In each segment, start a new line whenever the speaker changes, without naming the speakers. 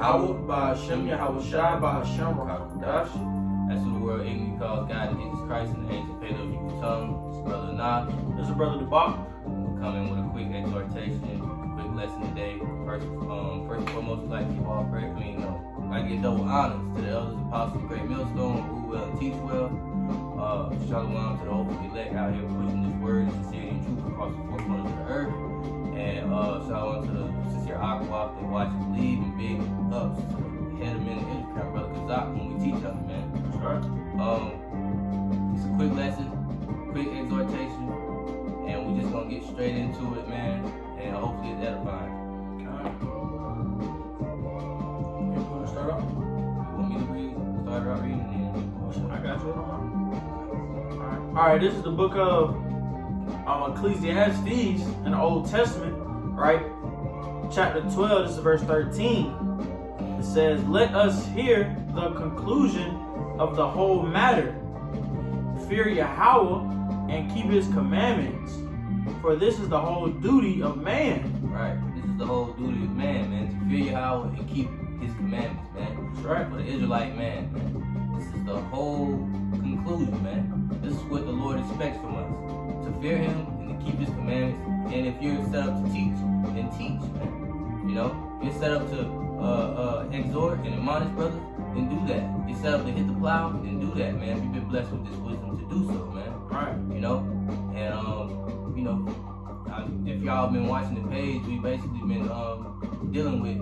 Yahweh, Ba'Hashem, Yahweh Shai, Ba'Hashem, Rakakadash.
That's who the world ignorantly calls God and Jesus Christ in the ancient Paleo Hebrew tongue. It's Brother Nah.
This is Brother Debak.
We'll come in with a quick exhortation, quick lesson today. First and foremost, we'd like to give all praise. I give double honors to the elders, apostles, great millstone, rule well and teach well. Shalom to the hopeful elect out here pushing this word and sincerity and truth across the four corners of the earth. And shalom to the sincere Aqua, they watch and believe, and big ups to the head of men and Israel, Brother Kazak, when we teach them, man.
Right.
It's a quick lesson, quick exhortation, and we're just gonna get straight into it, man, and hopefully it's edifying.
Start off.
You want me to read? Start out reading,
I got you. All right. This is the book of Ecclesiastes in the Old Testament, right? Chapter 12. This is verse 13. It says, "Let us hear the conclusion of the whole matter. Fear Yahweh and keep His commandments, for this is the whole duty of man."
Right. This is the whole duty of man, to fear Yahweh and keep His commandments, man.
That's right.
For the Israelite man. This is the whole conclusion, man. This is what the Lord expects from us. To fear Him and to keep His commandments. And if you're set up to teach, then teach, man. You know? If you're set up to exhort and admonish brothers, then do that. If you're set up to hit the plow, then do that, man. If you've been blessed with this wisdom to do so, man.
Right.
You know? And, if y'all been watching the page, we basically been dealing with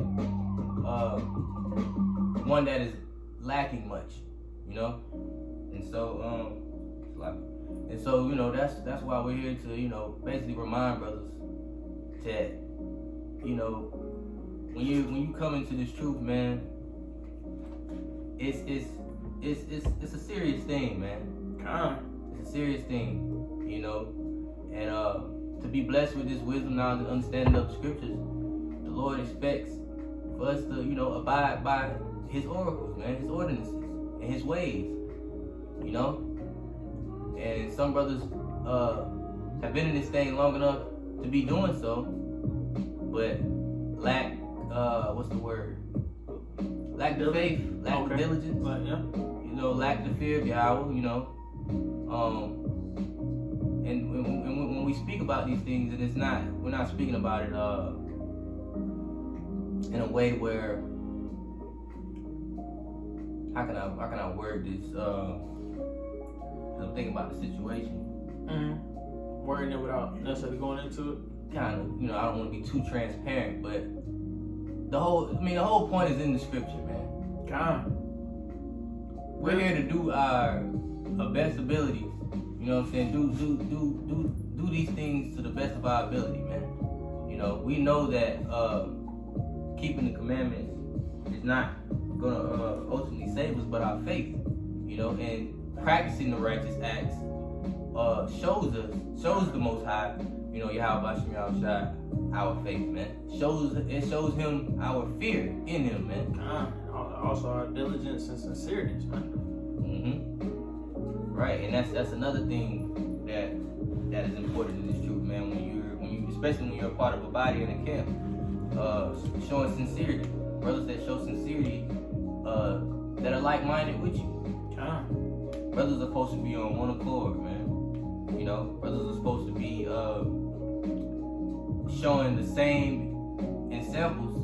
one that is lacking much, you know, and so that's why we're here to basically remind brothers that when you come into this truth, man, it's a serious thing, man. It's a serious thing, and to be blessed with this wisdom, knowledge, and understanding of the scriptures, the Lord expects for us to abide by His oracles, man, His ordinances, and His ways, And some brothers have been in this thing long enough to be doing so, but lack, lack the faith, lack the diligence, lack the fear of Yahweh, and when we speak about these things, and we're not speaking about it in a way where, how can I word this? I'm thinking about the situation.
Wording it without necessarily going into it.
Kind of, I don't want to be too transparent, but the whole point is in the scripture, man. We're here to do our best abilities. You know what I'm saying? Do these things to the best of our ability, man. We know that keeping the commandments is not gonna ultimately save us, but our faith, and practicing the righteous acts shows the Most High, Yahweh Ba'Shem Yahweh Shai, our faith, man. It shows Him our fear in Him, man.
Also our diligence and sincerity, man.
Right, and that's another thing that is important in this truth, man. Especially when you're a part of a body in a camp, showing sincerity, brothers that show sincerity, that are like-minded with you. Brothers are supposed to be on one accord, man. Brothers are supposed to be showing the same examples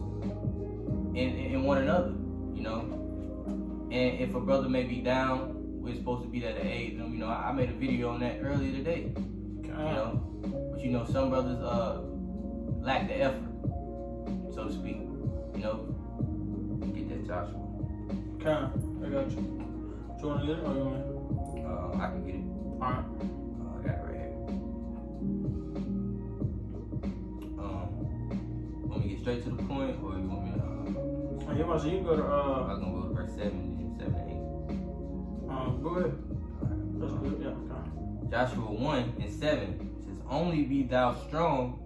in one another, And if a brother may be down, we're supposed to be there to aid them. I made a video on that earlier today. But some brothers lack the effort, so to speak. Get that, Joshua.
I got you. Do you want to get it or you want me?
I can get it.
Alright.
I got it right here. Want me to get straight to the point, or you want me to?
So you can go to.
I was gonna go to verse 7 and 7 and 8.
Go ahead. That's good. Yeah.
Joshua 1:7 says, "Only be thou strong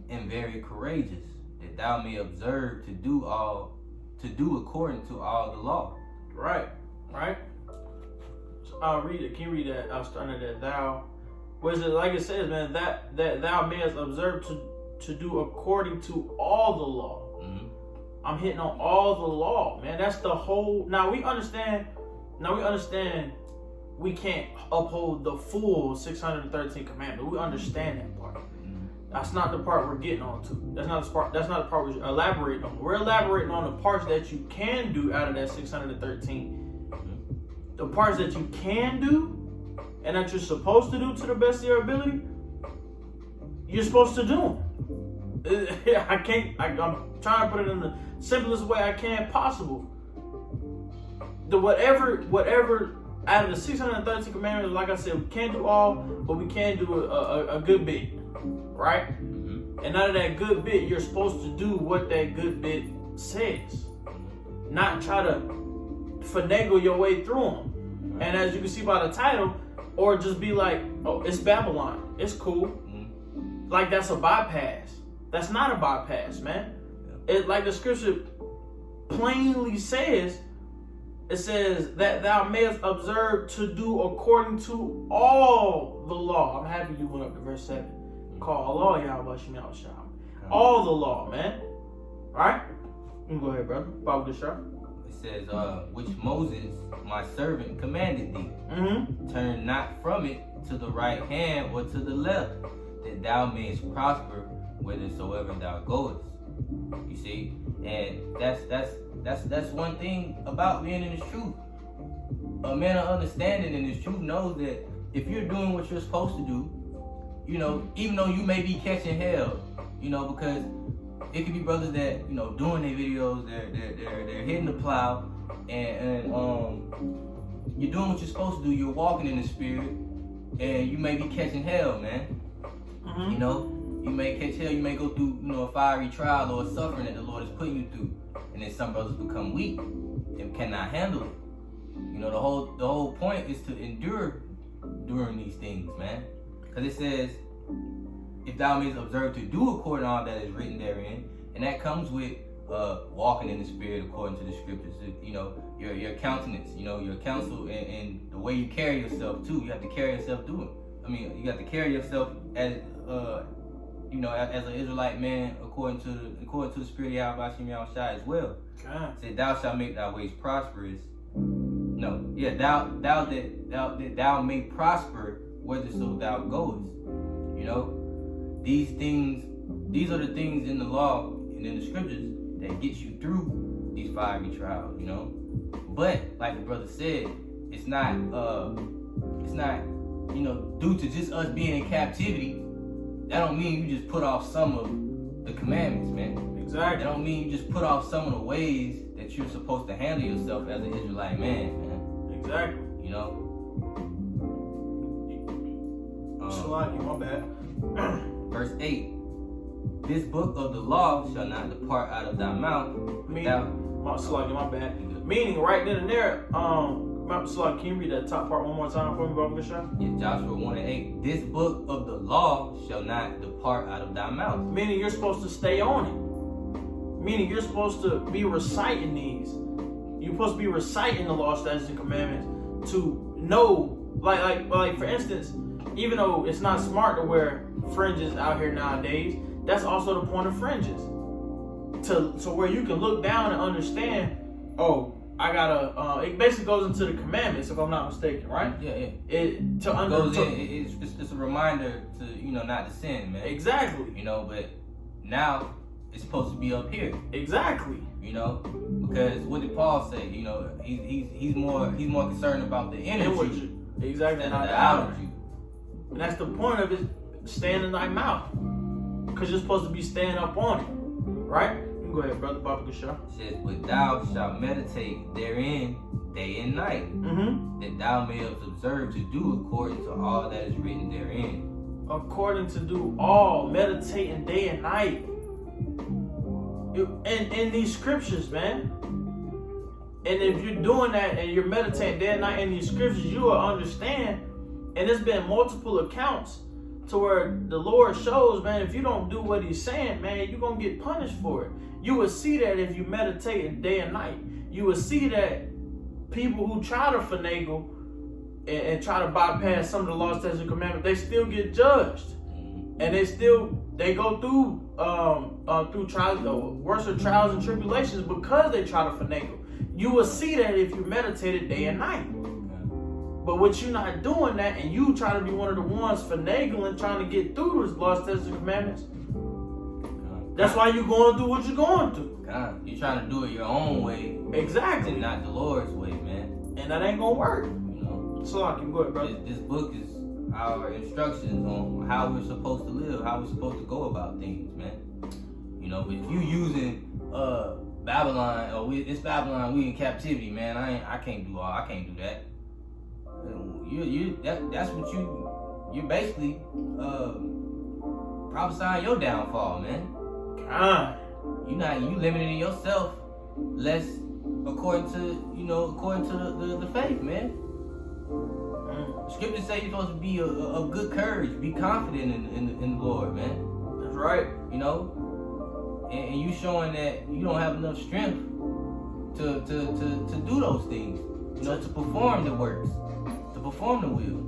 and very courageous, that thou may observe to do according to all the law."
Right. So I'll read it. Can you read that? I was starting at that thou. What is it? Like it says, man, that thou mayest observe to do according to all the law. I'm hitting on all the law, man. That's the whole. Now we understand we can't uphold the full 613 commandments. We understand that part. That's not the part we're getting on to. That's not the part we're elaborating on. We're elaborating on the parts that you can do out of that 613. The parts that you can do and that you're supposed to do to the best of your ability, you're supposed to do them. I'm trying to put it in the simplest way I can possible. The whatever out of the 613 commandments, like I said, we can't do all, but we can do a good bit, right? Mm-hmm. And out of that good bit, you're supposed to do what that good bit says, not try to finagle your way through them. Mm-hmm. And as you can see by the title, or just be like, oh, it's Babylon, it's cool. Mm-hmm. Like that's a bypass. That's not a bypass, man. It like the scripture plainly says. It says that thou mayest observe to do according to all the law. I'm happy you went up to verse 7. Call Allah Yahweh Shem Shah. All the law, man. Alright? You can go ahead, brother. Bible Shah.
It says, which Moses, my servant, commanded thee.
Mm-hmm.
Turn not from it to the right hand or to the left, that thou mayest prosper whithersoever thou goest. You see? And that's one thing about being in this truth. A man of understanding in this truth knows that if you're doing what you're supposed to do, you know, even though you may be catching hell, you know, because it could be brothers that, you know, doing their videos, they're hitting the plow, and you're doing what you're supposed to do. You're walking in the spirit, and you may be catching hell, man. Mm-hmm. You know. You may catch hell, you may go through, you know, a fiery trial or a suffering that the Lord is putting you through. And then some brothers become weak and cannot handle it. You know, the whole point is to endure during these things, man. Because it says, if thou mayest observe to do according to all that is written therein, and that comes with walking in the spirit according to the scriptures. You know, your countenance, you know, your counsel and the way you carry yourself too. You have to carry yourself through it. I mean, you have to carry yourself as you know, as an Israelite man, according to the spirit of Yahweh Shem Shai as well. God. It said, thou shalt make thy ways prosperous. No, yeah, thou may prosper whithersoever thou goest. You know, these are the things in the law and in the scriptures that get you through these fiery trials. You know, but like the brother said, it's not you know, due to just us being in captivity. That don't mean you just put off some of the commandments, man.
Exactly.
That don't mean you just put off some of the ways that you're supposed to handle yourself as an Israelite man, man.
Exactly.
You know?
Salaki, my bad.
Verse 8. This book of the law shall not depart out of thy mouth.
Salaki, my bad. Meaning, right then and there, Salaki, can you read that top part one more time for me, Baba Gashah?
Yeah, Joshua 1:8. This book of the law shall not depart out of thy mouth.
Meaning you're supposed to stay on it. Meaning you're supposed to be reciting these. You're supposed to be reciting the law, statutes, and commandments to know, like for instance, even though it's not smart to wear fringes out here nowadays, that's also the point of fringes. To where you can look down and understand, oh, I gotta. It basically goes into the commandments, if I'm not mistaken, right?
Yeah.
It's
a reminder to, you know, not to sin, man.
Exactly.
You know, but now it's supposed to be up here.
Exactly.
You know, because what did Paul say? You know, he's more concerned about the inner you,
exactly,
not the outer you.
And that's the point of it, staying in thy mouth, because you're supposed to be staying up on it, right? Go ahead, brother Baba Gashah.
It says, but thou shalt meditate therein day and night, that thou mayest observe to do according to all that is written therein.
According to do all, meditating day and night. In these scriptures, man. And if you're doing that and you're meditating day and night in these scriptures, you will understand. And there's been multiple accounts to where the Lord shows, man, if you don't do what he's saying, man, you're going to get punished for it. You will see that if you meditate day and night. You will see that people who try to finagle and try to bypass some of the laws, statutes, and commandments, they still get judged. And they still they go through trials, worse trials and tribulations because they try to finagle. You will see that if you meditate it day and night. But what you're not doing that, and you try to be one of the ones finagling, trying to get through those laws, statutes, and commandments. That's why you're going through what you're going through.
You're trying to do it your own way.
Exactly.
And not the Lord's way, man.
And that ain't gonna work.
You know.
So I can go ahead, brother.
This book is our instructions on how we're supposed to live, how we're supposed to go about things, man. You know, but if you using Babylon, or it's Babylon, we in captivity, man. I can't do that. That's what you're basically prophesying your downfall, man. You limiting yourself less according to the faith, man. The scriptures say you're supposed to be of good courage, be confident in the Lord, man.
That's right.
You know, and you showing that you don't have enough strength to do those things. You know, to perform the works, to perform the will.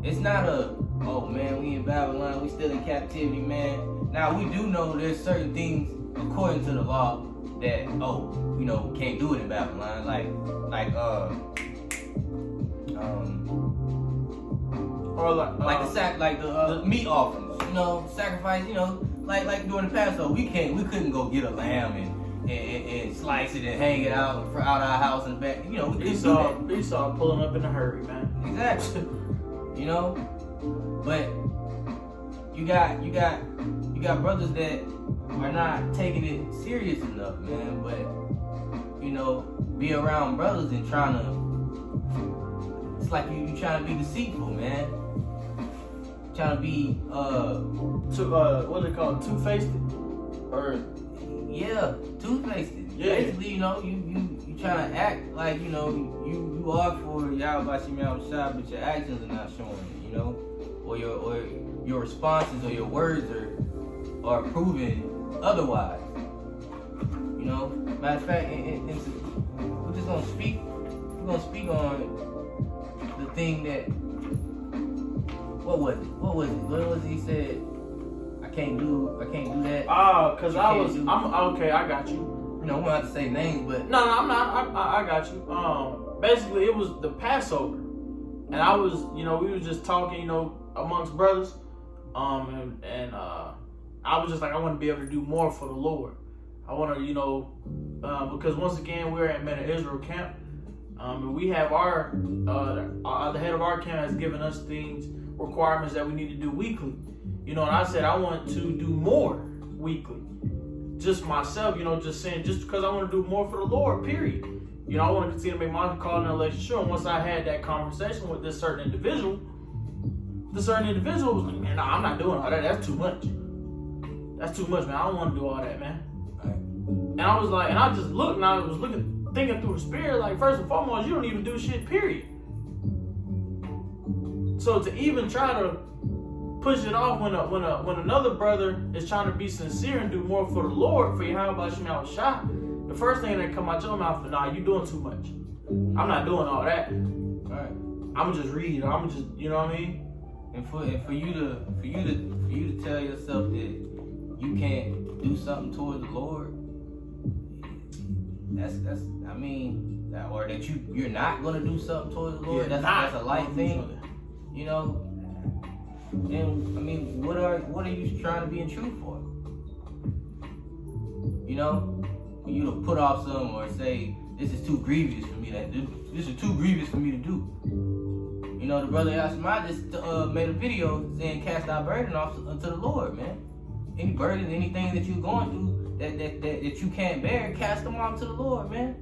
It's not oh man, we in Babylon, we still in captivity, man. Now we do know there's certain things according to the law that can't do it in Babylon, like the meat offerings, sacrifice, like during the Passover, we couldn't go get a lamb and slice it and hang it out our house and back. We couldn't do that.
Esau pulling up in a hurry, man.
Exactly. But you got brothers that are not taking it serious enough, man. But be around brothers and it's like you trying to be deceitful, man. Trying to be
what they call it, two-faced, or
two-faced.
Yeah.
Basically, you trying to act like you are for Yahweh Shemel Shah, but your actions are not showing it, or your responses or your words are proving otherwise. Matter of fact, we're just gonna speak. We're gonna speak on the thing that. What was it? What was it he said? I can't do that.
Cause I'm okay. I got you.
I'm gonna have to say names, but
no, I'm not. I got you. Basically, it was the Passover, and I was, we were just talking, amongst brothers, and I was just like, I want to be able to do more for the Lord. I want to, because once again, we're at Men of Israel camp, and we have the head of our camp has given us requirements that we need to do weekly. And I said I want to do more weekly. Just myself, just saying, just because I want to do more for the Lord, period. I want to continue to make my call and election sure. And once I had that conversation with this certain individual, was like, man, nah, I'm not doing all that. That's too much. That's too much, man. I don't want to do all that, man.
Right.
And I was like, and I just looked, and I was thinking through the spirit, like, first and foremost, you don't even do shit, period. So to even try to push it off when another brother is trying to be sincere and do more for the Lord, for Yahweh Shemel Shah, the first thing that come out your mouth is, nah, you doing too much. I'm not doing all that.
Right.
I'm just reading. I'm just, you know what I mean?
And for you to tell yourself that you can't do something toward the Lord, or that you're not gonna do something toward the Lord. That's a light thing. And what are you trying to be in truth for? For you to put off some or say this is too grievous for me to do. This is too grievous for me to do. The brother Yashima just made a video saying cast our burden off unto the Lord, man. Any burden, anything that you're going through that you can't bear, cast them off to the Lord, man.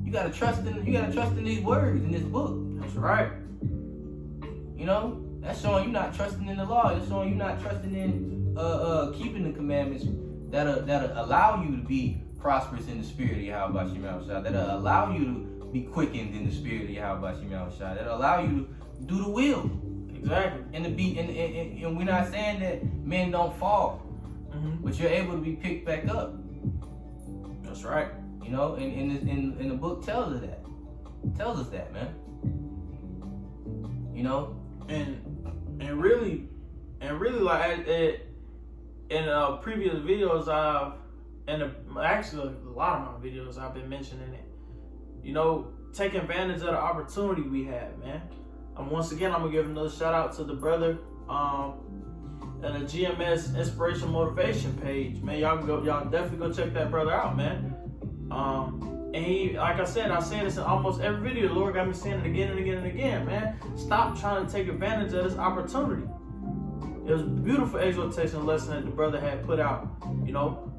You gotta trust in these words in this book.
That's right.
That's showing you not trusting in the law. That's showing you not trusting in keeping the commandments that'll allow you to be prosperous in the spirit of Yahweh Shemel Shah. That'll allow you to be quickened in the spirit of Yahweh Shemel Shah. That'll allow you to do the will.
Exactly.
And we're not saying that men don't fall, but you're able to be picked back up.
That's right.
And the book tells us that. Tells us that, man.
And really, And really, like in previous videos, actually a lot of my videos, I've been mentioning it. You know, take advantage of the opportunity we have, man. Once again, I'm gonna give another shout out to the brother and the GMS Inspiration Motivation page, man. Y'all definitely go check that brother out, man. And he, like I said, I say this in almost every video. The Lord got me saying it again and again and again, man. Stop trying to take advantage of this opportunity. It was a beautiful exhortation lesson that the brother had put out, you know,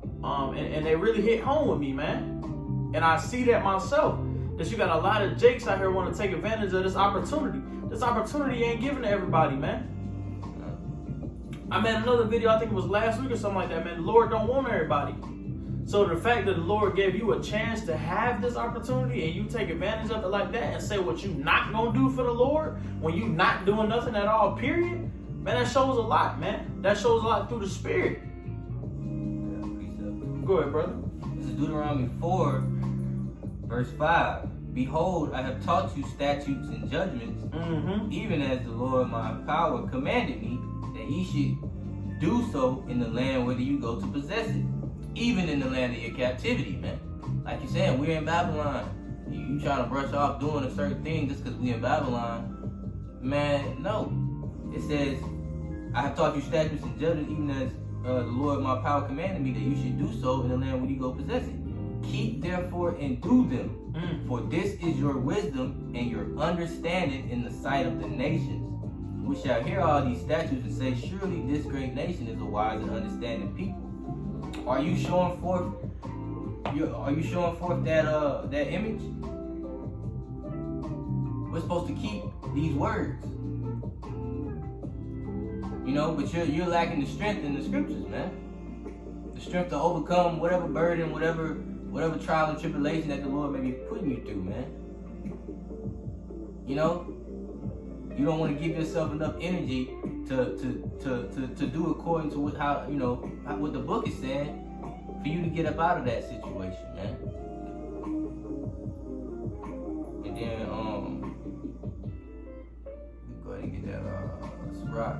and they really hit home with me, man. And I see that myself, that you got a lot of jakes out here want to take advantage of this opportunity. This opportunity ain't given to everybody, man. I made another video, I think it was last week or something like that, man. The Lord don't want everybody. So the fact that the Lord gave you a chance to have this opportunity and you take advantage of it like that and say what you not gonna do for the Lord when you not doing nothing at all, period, man, that shows a lot, man. That shows a lot through the Spirit. Go ahead, brother.
This is Deuteronomy 4, verse 5. Behold, I have taught you statutes and judgments, even as the Lord my power commanded me, that ye should do so in the land whither you go to possess it, even in the land of your captivity, man. Like you're saying, we're in Babylon. You trying to brush off doing a certain thing just because we're in Babylon. Man, no. It says, I have taught you statutes and judgments, even as the Lord my power commanded me, that you should do so in the land where you go possess it. Keep therefore and do them, for this is your wisdom and your understanding in the sight of the nations. We shall hear all these statutes and say, surely this great nation is a wise and understanding people. Are you showing forth? Are you showing forth that image? We're supposed to keep these words, you know. But you're lacking the strength in the scriptures, man. The strength to overcome whatever burden, whatever trial and tribulation that the Lord may be putting you through, man. You know, you don't want to give yourself enough energy to do according to what the book is saying, for you to get up out of that situation, man. And then go ahead and get that Sirach.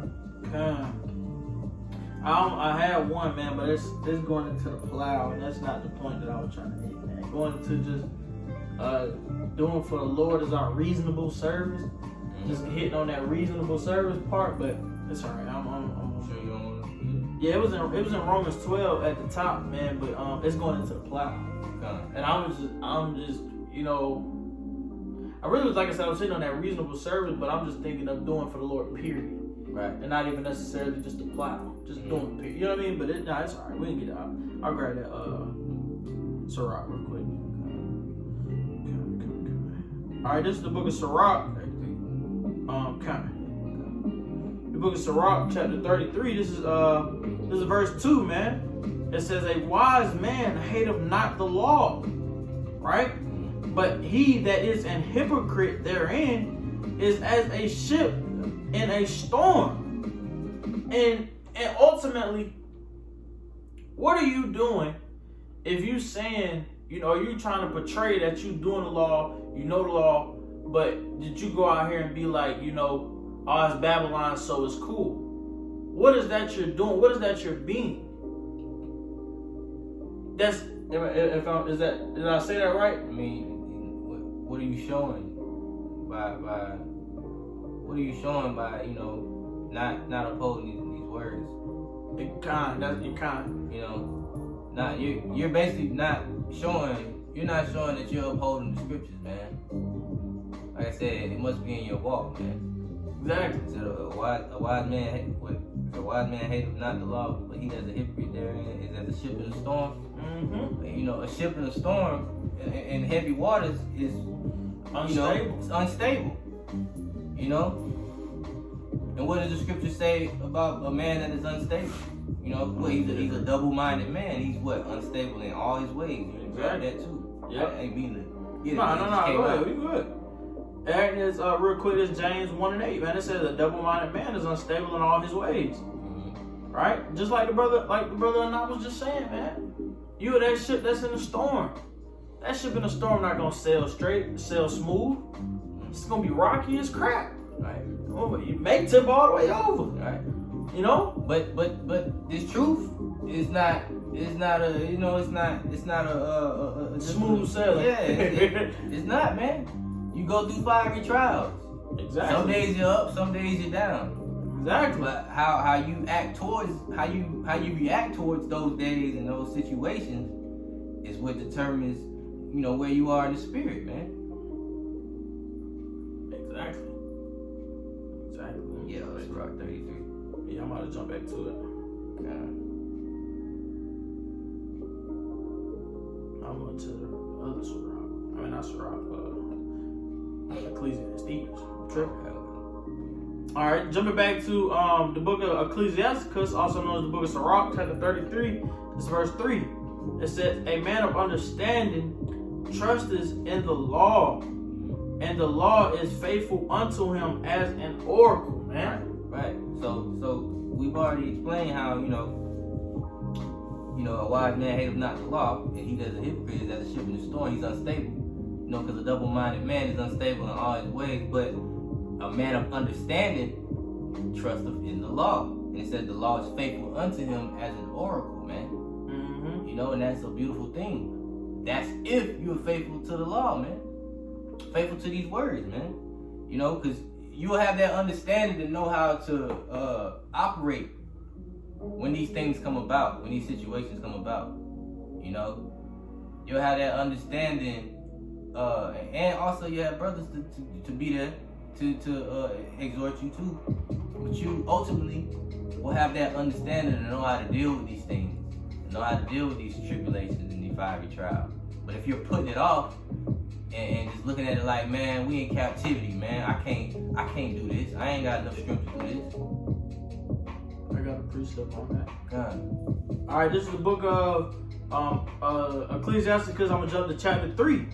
I had one, man, but it's going into the plow, and that's not the point that I was trying to make, man. Going into just doing for the Lord is our reasonable service. Just hitting on that reasonable service part, but it's alright. I'm
sure you don't want to.
Yeah, it was in Romans 12 at the top, man, but it's going into the plow. And I'm just, you know, I really was, like I said, I was hitting on that reasonable service, but I'm just thinking of doing for the Lord, period.
Right.
And not even necessarily just the plow, just doing period. You know what I mean? But it's alright. We can get it out. I'll grab that Sirach real quick. Alright, this is the book of Sirach. The book of Sirach, chapter 33. This is verse 2, man. It says, a wise man hateth not the law, right? But he that is an hypocrite therein is as a ship in a storm. And ultimately, what are you doing if you saying, you know, you trying to portray that you doing the law, you know the law, but did you go out here and be like, you know, oh, it's Babylon, so it's cool? What is that you're doing? What is that you're being? Did I say that right?
I mean, what are you showing by you know, not upholding these words? You know, you're basically not showing. You're not showing that you're upholding the scriptures, man. Like I said, it must be in your walk, man.
Exactly.
So a wise man hateth not the law, but he that's a hypocrite therein is as a ship in a storm. You know, a ship in a storm in heavy waters is unstable. You know, it's unstable. You know, and what does the scripture say about a man that is unstable? You know, well, he's a double-minded man. He's what? Unstable in all his ways. You can grab that too.
Yeah.
I ain't mean to get it.
No, go ahead. We good. And it's real quick, it's James 1:8, man. It says a double-minded man is unstable in all his ways. Right? Just like the brother and I was just saying, man. You are that ship that's in a storm. That ship in a storm not gonna sail straight, sail smooth. It's gonna be rocky as crap.
Right.
Oh, you may tip all the way over.
Right.
You know?
But this truth is not a, you know, it's not a
Smooth sailing.
Yeah, it's not, man. You go through fiery trials.
Exactly.
Some days you're up, some days you're down.
Exactly.
But how you act towards how you react towards those days and those situations is what determines, you know, where you are in the spirit, man.
Exactly.
Yeah, let's rock 33.
Yeah, I'm about to jump back to it. I'm going to the other Sirach. I mean, not Sirach, Ecclesiastes. Tripping. All right, jumping back to the book of Ecclesiasticus, also known as the book of Sirach, chapter 33. This is verse 3. It says, "A man of understanding trusteth in the law, and the law is faithful unto him as an oracle." Man,
right. So we've already explained how you know a wise man hateth not the law, and he does a hypocrite is as a ship in the storm. He's unstable, you know, because a double-minded man is unstable in all his ways. But a man of understanding trusteth in the law, and it says the law is faithful unto him as an oracle, man.
mm-hmm.
You know, and that's a beautiful thing. That's if you're faithful to the law, man. Faithful to these words, man. You know, because you'll have that understanding to know how to operate when these things come about, when these situations come about. You know, you'll have that understanding, and also you have brothers to be there to exhort you too. But you ultimately will have that understanding to know how to deal with these things, know how to deal with these tribulations and these fiery trials. But if you're putting it off and just looking at it like, man, we in captivity, man, I can't do this. I ain't got enough strength to do this.
I got a precept on that.
God.
All right, this is the book of Ecclesiasticus. I'm gonna jump to chapter 3,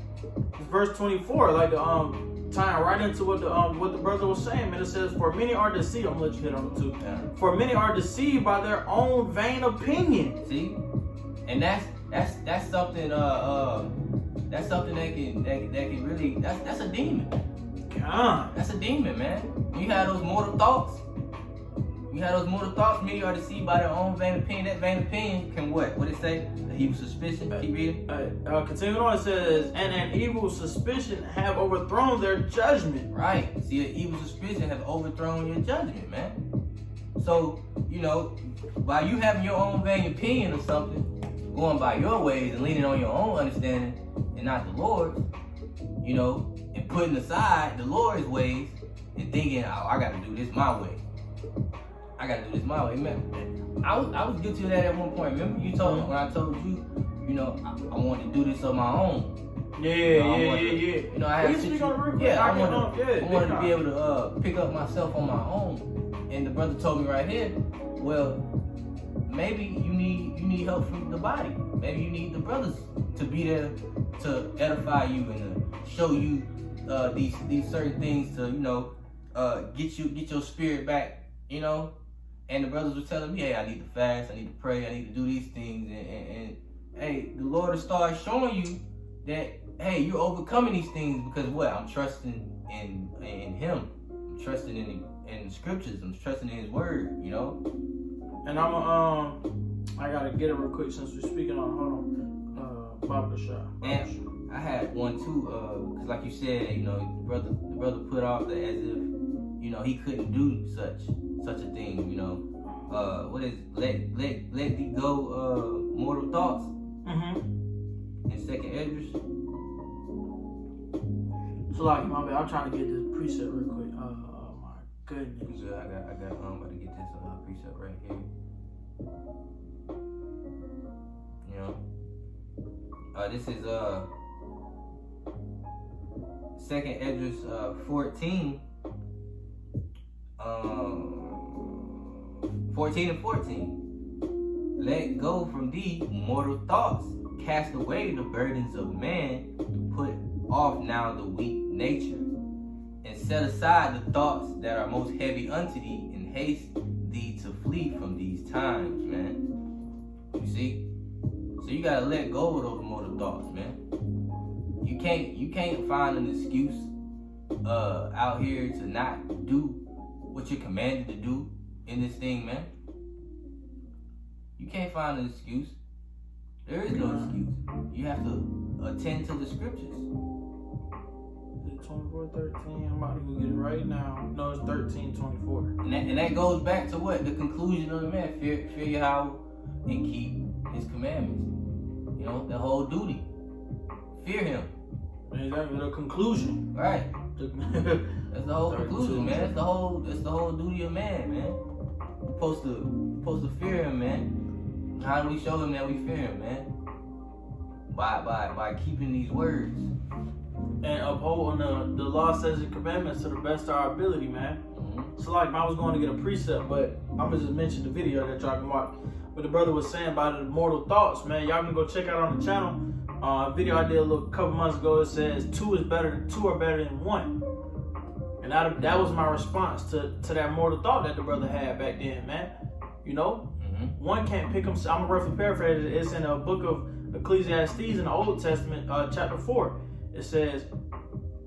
it's verse 24. Like tying right into what the brother was saying, man. It says, "For many are deceived." I'm gonna let you hit on it too.
Yeah.
"For many are deceived by their own vain opinion."
See, and that's something. That's something that can really. That's a demon.
God.
That's a demon, man. When you have those mortal thoughts. Many are deceived by their own vain opinion. That vain opinion can what? What it say? An evil suspicion. Keep reading.
Continuing on, it says, "And an evil suspicion have overthrown their judgment."
Right. See, an evil suspicion have overthrown your judgment, man. So, you know, by you having your own vain opinion or something, going by your ways and leaning on your own understanding and not the Lord's, you know, and putting aside the Lord's ways and thinking, "Oh, I got to do this my way. Man, I was guilty of that at one point. Remember you told me when I told you, you know, I wanted to do this on my own.
Yeah.
You know, I had I wanted to be able to pick up myself on my own. And the brother told me right here, well, maybe you need help from the body. Maybe you need the brothers to be there to edify you and to show you these certain things to, you know, get your spirit back, you know." And the brothers were telling me, "Hey, I need to fast, I need to pray, I need to do these things." And hey, the Lord will start showing you that, hey, you're overcoming these things because what? I'm trusting in Him. I'm trusting in the scriptures. I'm trusting in His word, you know?
And I gotta get it real quick since we're speaking on, hold on, Baba Shah.
And I had one too, cause like you said, you know, the brother put off that as if, you know, he couldn't do such a thing, you know. What is let thee go, mortal thoughts.
Mm-hmm.
In Second Esdras.
So like, my bad, I'm trying to get this precept real quick. Oh my goodness.
Good. I got I'm about to get this precept right here. You know. This is Second Esdras 14. 14 and 14. "Let go from thee mortal thoughts. Cast away the burdens of man. Put off now the weak nature. And set aside the thoughts that are most heavy unto thee. And haste thee to flee from these times," man. You see? So you gotta let go of those mortal thoughts, man. You can't find an excuse out here to not do what you're commanded to do. in this thing, man. You can't find an excuse. There is no excuse. You have to attend to the scriptures.
24:13. I'm about to go get it right now. No, it's 13:24.
And that goes back to what? The conclusion of the man. Fear Yahweh and keep his commandments. You know, the whole duty. Fear him.
Exactly, the conclusion.
Right. That's the whole conclusion, man. That's the whole duty of man, man. Supposed to fear him, man. How do we show him that we fear him, man? By keeping these words.
And upholding the law, says and commandments to the best of our ability, man.
Mm-hmm.
So like I was going to get a precept, but I'm gonna just mention the video that y'all can watch. What the brother was saying about the immortal thoughts, man. Y'all can go check out on the channel. A video I did a couple months ago. It says two are better than one. And that was my response to that mortal thought that the brother had back then, man. You know, one can't pick himself. I'm gonna roughly paraphrase it. It's in a book of Ecclesiastes in the Old Testament, chapter 4. It says,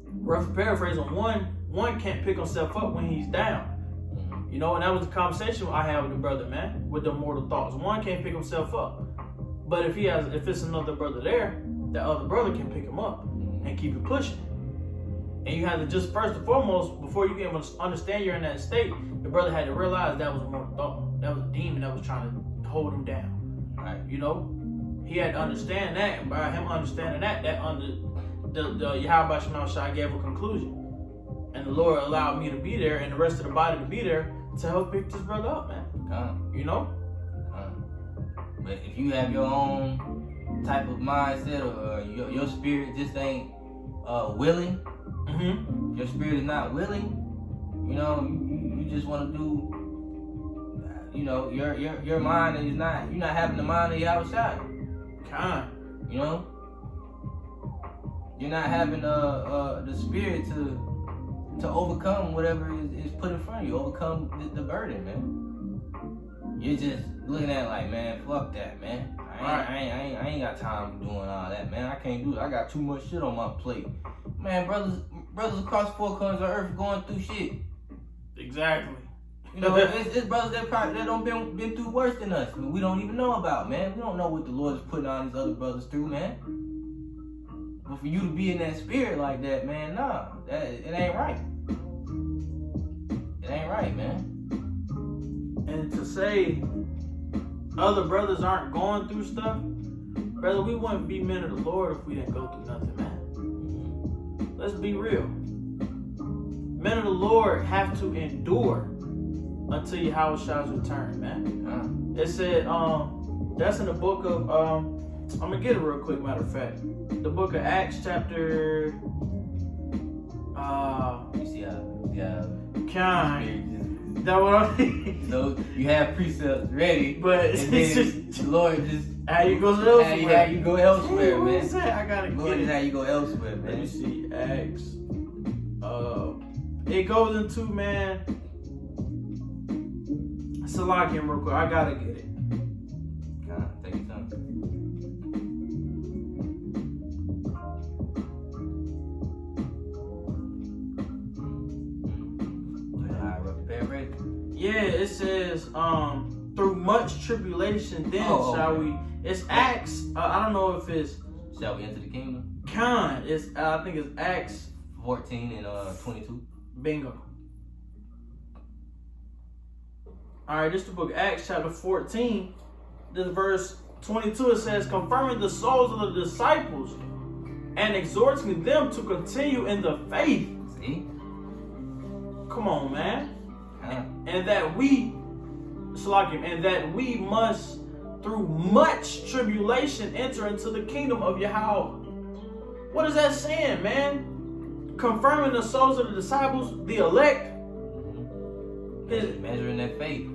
roughly paraphrasing, one can't pick himself up when he's down. You know, and that was the conversation I had with the brother, man, with the mortal thoughts. One can't pick himself up. But if it's another brother there, that other brother can pick him up and keep it pushing. And you have to just first and foremost, before you can understand you're in that state, the brother had to realize that was a mortal thought. That was a demon that was trying to hold him down. Right? You know? He had to understand that, and by him understanding that the Yahweh Shema Shai gave a conclusion. And the Lord allowed me to be there and the rest of the body to be there to help pick this brother up, man. You know?
But if you have your own type of mindset or your spirit just ain't willing, your spirit is not willing, you know, you just want to do, you know, your mind is not, you're not having the mind of Yahweh Shai. You know? You're not having the spirit to overcome whatever is put in front of you, overcome the burden, man. You're just looking at it like, man, fuck that, man. I ain't got time doing all that, man. I can't do it. I got too much shit on my plate. Man, brothers across 4 corners of earth going through shit.
Exactly.
You know, it's brothers that don't been through worse than us. We don't even know about, man. We don't know what the Lord is putting all these other brothers through, man. But for you to be in that spirit like that, man, nah, it ain't right. It ain't right, man.
And to say other brothers aren't going through stuff, brother, we wouldn't be men of the Lord if we didn't go through nothing, man. Let's be real. Men of the Lord have to endure until Yahweh Shai's return, man. It said, that's in the book of, I'm gonna get it real quick, matter of fact. The book of Acts, chapter,
you see how,
that what I
So you have precepts ready,
but it's
just the Lord just
how you go elsewhere.
How you go elsewhere, man.
I gotta
Lord
get it.
How you go elsewhere, man.
Let me see, Acts. It goes into, man. Salakim real quick. I gotta get it.
Take your time.
Yeah, it says, through much tribulation, then shall we. It's Acts. I don't know if it's.
Shall we enter the kingdom?
It's. I think it's Acts
14 and 22.
Bingo. All right, this is the book of Acts, chapter 14. This verse 22. It says, confirming the souls of the disciples and exhorting them to continue in the faith.
See?
Come on, man. And that we must, through much tribulation, enter into the kingdom of Yahweh. What is that saying, man? Confirming the souls of the disciples, the elect.
Measuring that faith.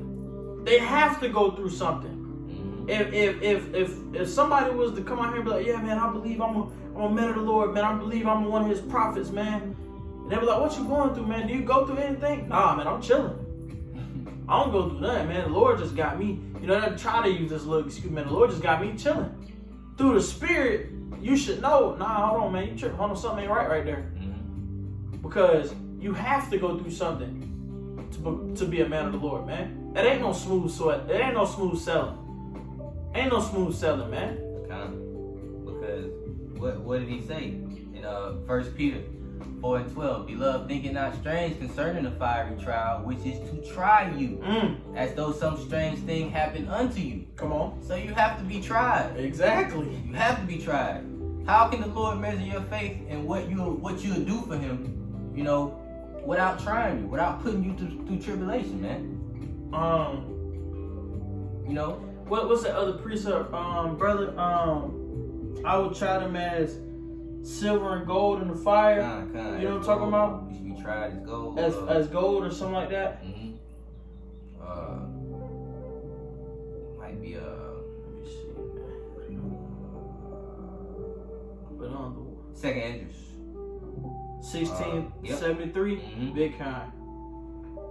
They have to go through something. If somebody was to come out here and be like, yeah, man, I believe I'm a man of the Lord, man. I believe I'm one of his prophets, man. And they be like, what you going through, man? Do you go through anything? Nah, man, I'm chilling. I don't go through nothing, man. The Lord just got me. You know, I try to use this little excuse, man. The Lord just got me chilling. Through the Spirit, you should know. Nah, hold on, man. You tripping. Hold on, something ain't right there. Because you have to go through something to be a man of the Lord, man. It ain't no smooth sweat. It ain't no smooth selling. Ain't no smooth selling, man.
Because what did he say in 1 Peter 4:12? Beloved, think it not strange concerning the fiery trial, which is to try you, as though some strange thing happened unto you.
Come on.
So you have to be tried.
Exactly.
You have to be tried. How can the Lord measure your faith and what you'll do for Him, without trying you, without putting you through tribulation, man?
What's that other precept, brother? I would try them as silver and gold in the fire. You know what I'm talking about?
You should be tried as gold.
As gold or something like that.
Might be
Let me see. But
Second Esdras
16:73, big kind.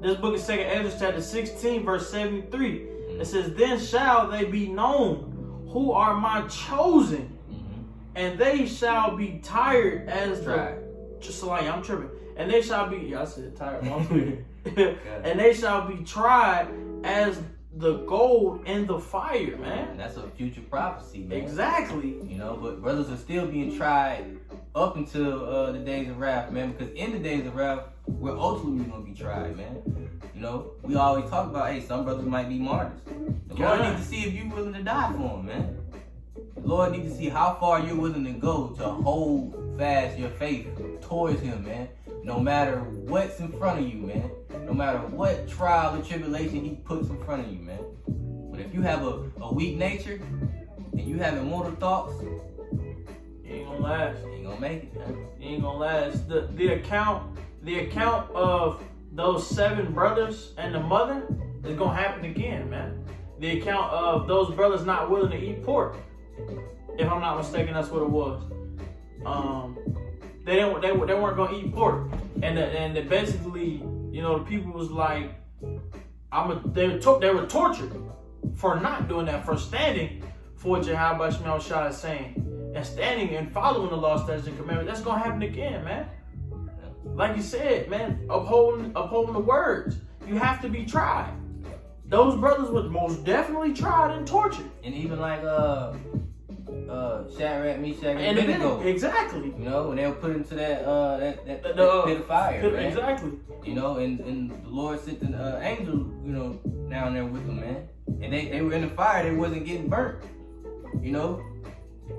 This book is Second Esdras chapter 16, verse 73. It says, "Then shall they be known who are my chosen, and they shall be tired as just like I'm tripping. And they shall be, I said tired, and they shall be tried as the gold in the fire, man."
That's a future prophecy, man.
Exactly.
But brothers are still being tried up until the days of wrath, man. Because in the days of wrath, we're ultimately going to be tried, man. We always talk about, hey, some brothers might be martyrs. The Lord needs to see if you're willing to die for them, man. The Lord needs to see how far you're willing to go to hold fast your faith towards Him, man. No matter what's in front of you, man. No matter what trial or tribulation He puts in front of you, man. But if you have a weak nature and you have immortal thoughts,
you ain't gonna last.
You ain't gonna make it, man.
You ain't gonna last. The account of those 7 brothers and the mother is gonna happen again, man. The account of those brothers not willing to eat pork. If I'm not mistaken, that's what it was. They weren't gonna eat pork, and basically, the people was like, they were tortured for not doing that, for standing for what Yahweh Shema Shah is saying, and standing and following the law, statutes, and commandments. That's gonna happen again, man. Like you said, man, upholding the words. You have to be tried. Those brothers were most definitely tried and tortured.
And even like Shadrach, Meshach, and Abednego.
Exactly.
When they were put into that pit of fire, man.
Exactly.
And the Lord sent an angel, down there with them, man. And they were in the fire. They wasn't getting burnt.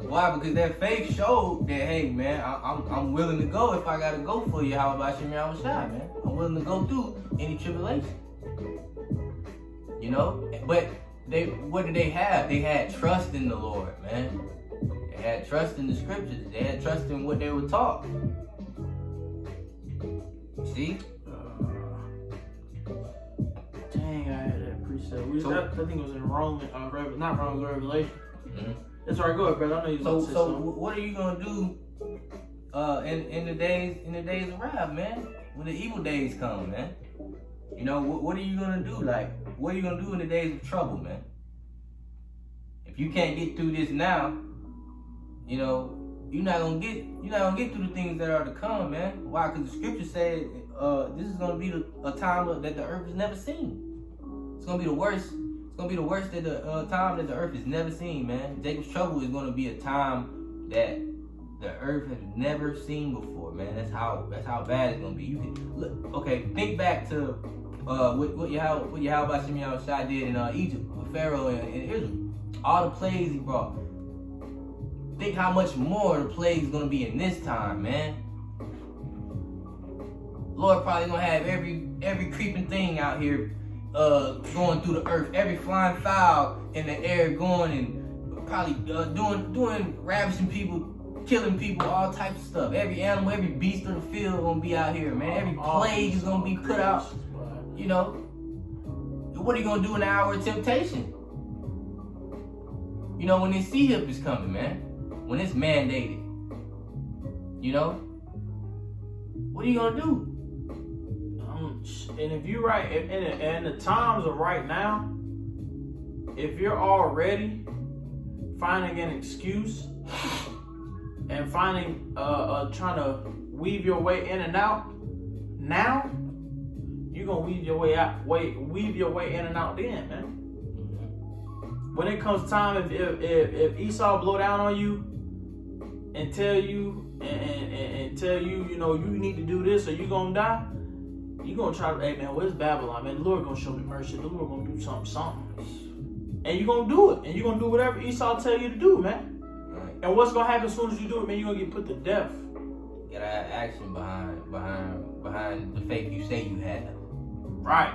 Why? Because their faith showed that, hey, man, I'm willing to go if I gotta go for you. How about Shema Shai, man? I'm willing to go through any tribulation. But what did they have? They had trust in the Lord, man. They had trust in the scriptures. They had trust in what they were taught. See?
Dang, I had that precept. I think it was in Revelation. That's right. Go ahead, brother. I know you.
So what are you gonna do in the days of wrath, man? When the evil days come, man. What are you gonna do? Like, what are you gonna do in the days of trouble, man? If you can't get through this now, you're not gonna get through the things that are to come, man. Why? Because the scripture said this is gonna be a time that the earth has never seen. It's gonna be the worst. It's gonna be the worst time that the earth has never seen, man. Jacob's trouble is gonna be a time that the earth has never seen before, man. That's how bad it's gonna be. You can look. Okay, think back to what Yahweh Shema Shai did in Egypt with Pharaoh and Israel. All the plagues he brought. Think how much more the plague is gonna be in this time, man. Lord probably gonna have every creeping thing out here going through the earth, every flying fowl in the air going and probably doing ravishing people, killing people, all types of stuff. Every animal, every beast of the field gonna be out here, man. Every plague is gonna be put out. What are you gonna do in the hour of temptation? When this sea hip is coming, man. When it's mandated. What are you gonna do?
And if you're right, and the times of right now, if you're already finding an excuse and trying to weave your way in and out, now you're gonna weave your way in and out then, man. When it comes time, if Esau blow down on you and tell you and tell you, you know, you need to do this or you gonna die, you gonna try to, hey man, where's Babylon? Man, the Lord gonna show me mercy. The Lord gonna do something. And you gonna do it. And you gonna do whatever Esau tell you to do, man.
Right.
And what's gonna happen as soon as you do it, man, you're gonna get put to death.
You gotta have action behind the faith you say you have.
Right.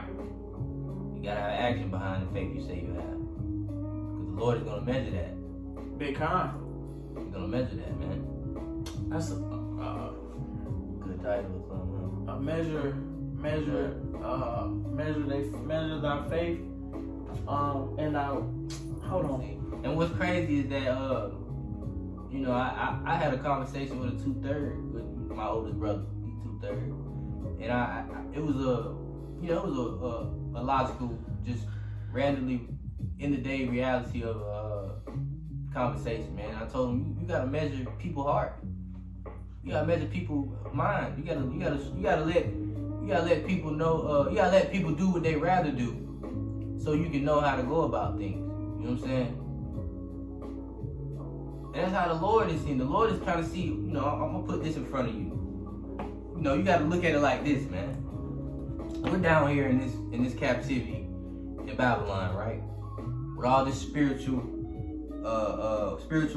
You gotta have action behind the faith you say you have. Because the Lord is gonna measure that.
Big con.
He's gonna measure that, man.
That's a
Good title or something.
measure thy faith. And hold on.
And what's crazy is that you know, I had a conversation with a 2/3 with my oldest brother, 2/3, and it was a logical, just randomly in the day reality of conversation, man. I told him you gotta measure people's heart. You gotta measure people's mind. You gotta let people know. You gotta let people do what they rather do, so you can know how to go about things. You know what I'm saying? And that's how the Lord is seeing. The Lord is trying to see. You know, I'm gonna put this in front of you. You know, you gotta look at it like this, man. We're down here in this captivity in Babylon, right? With all this spiritual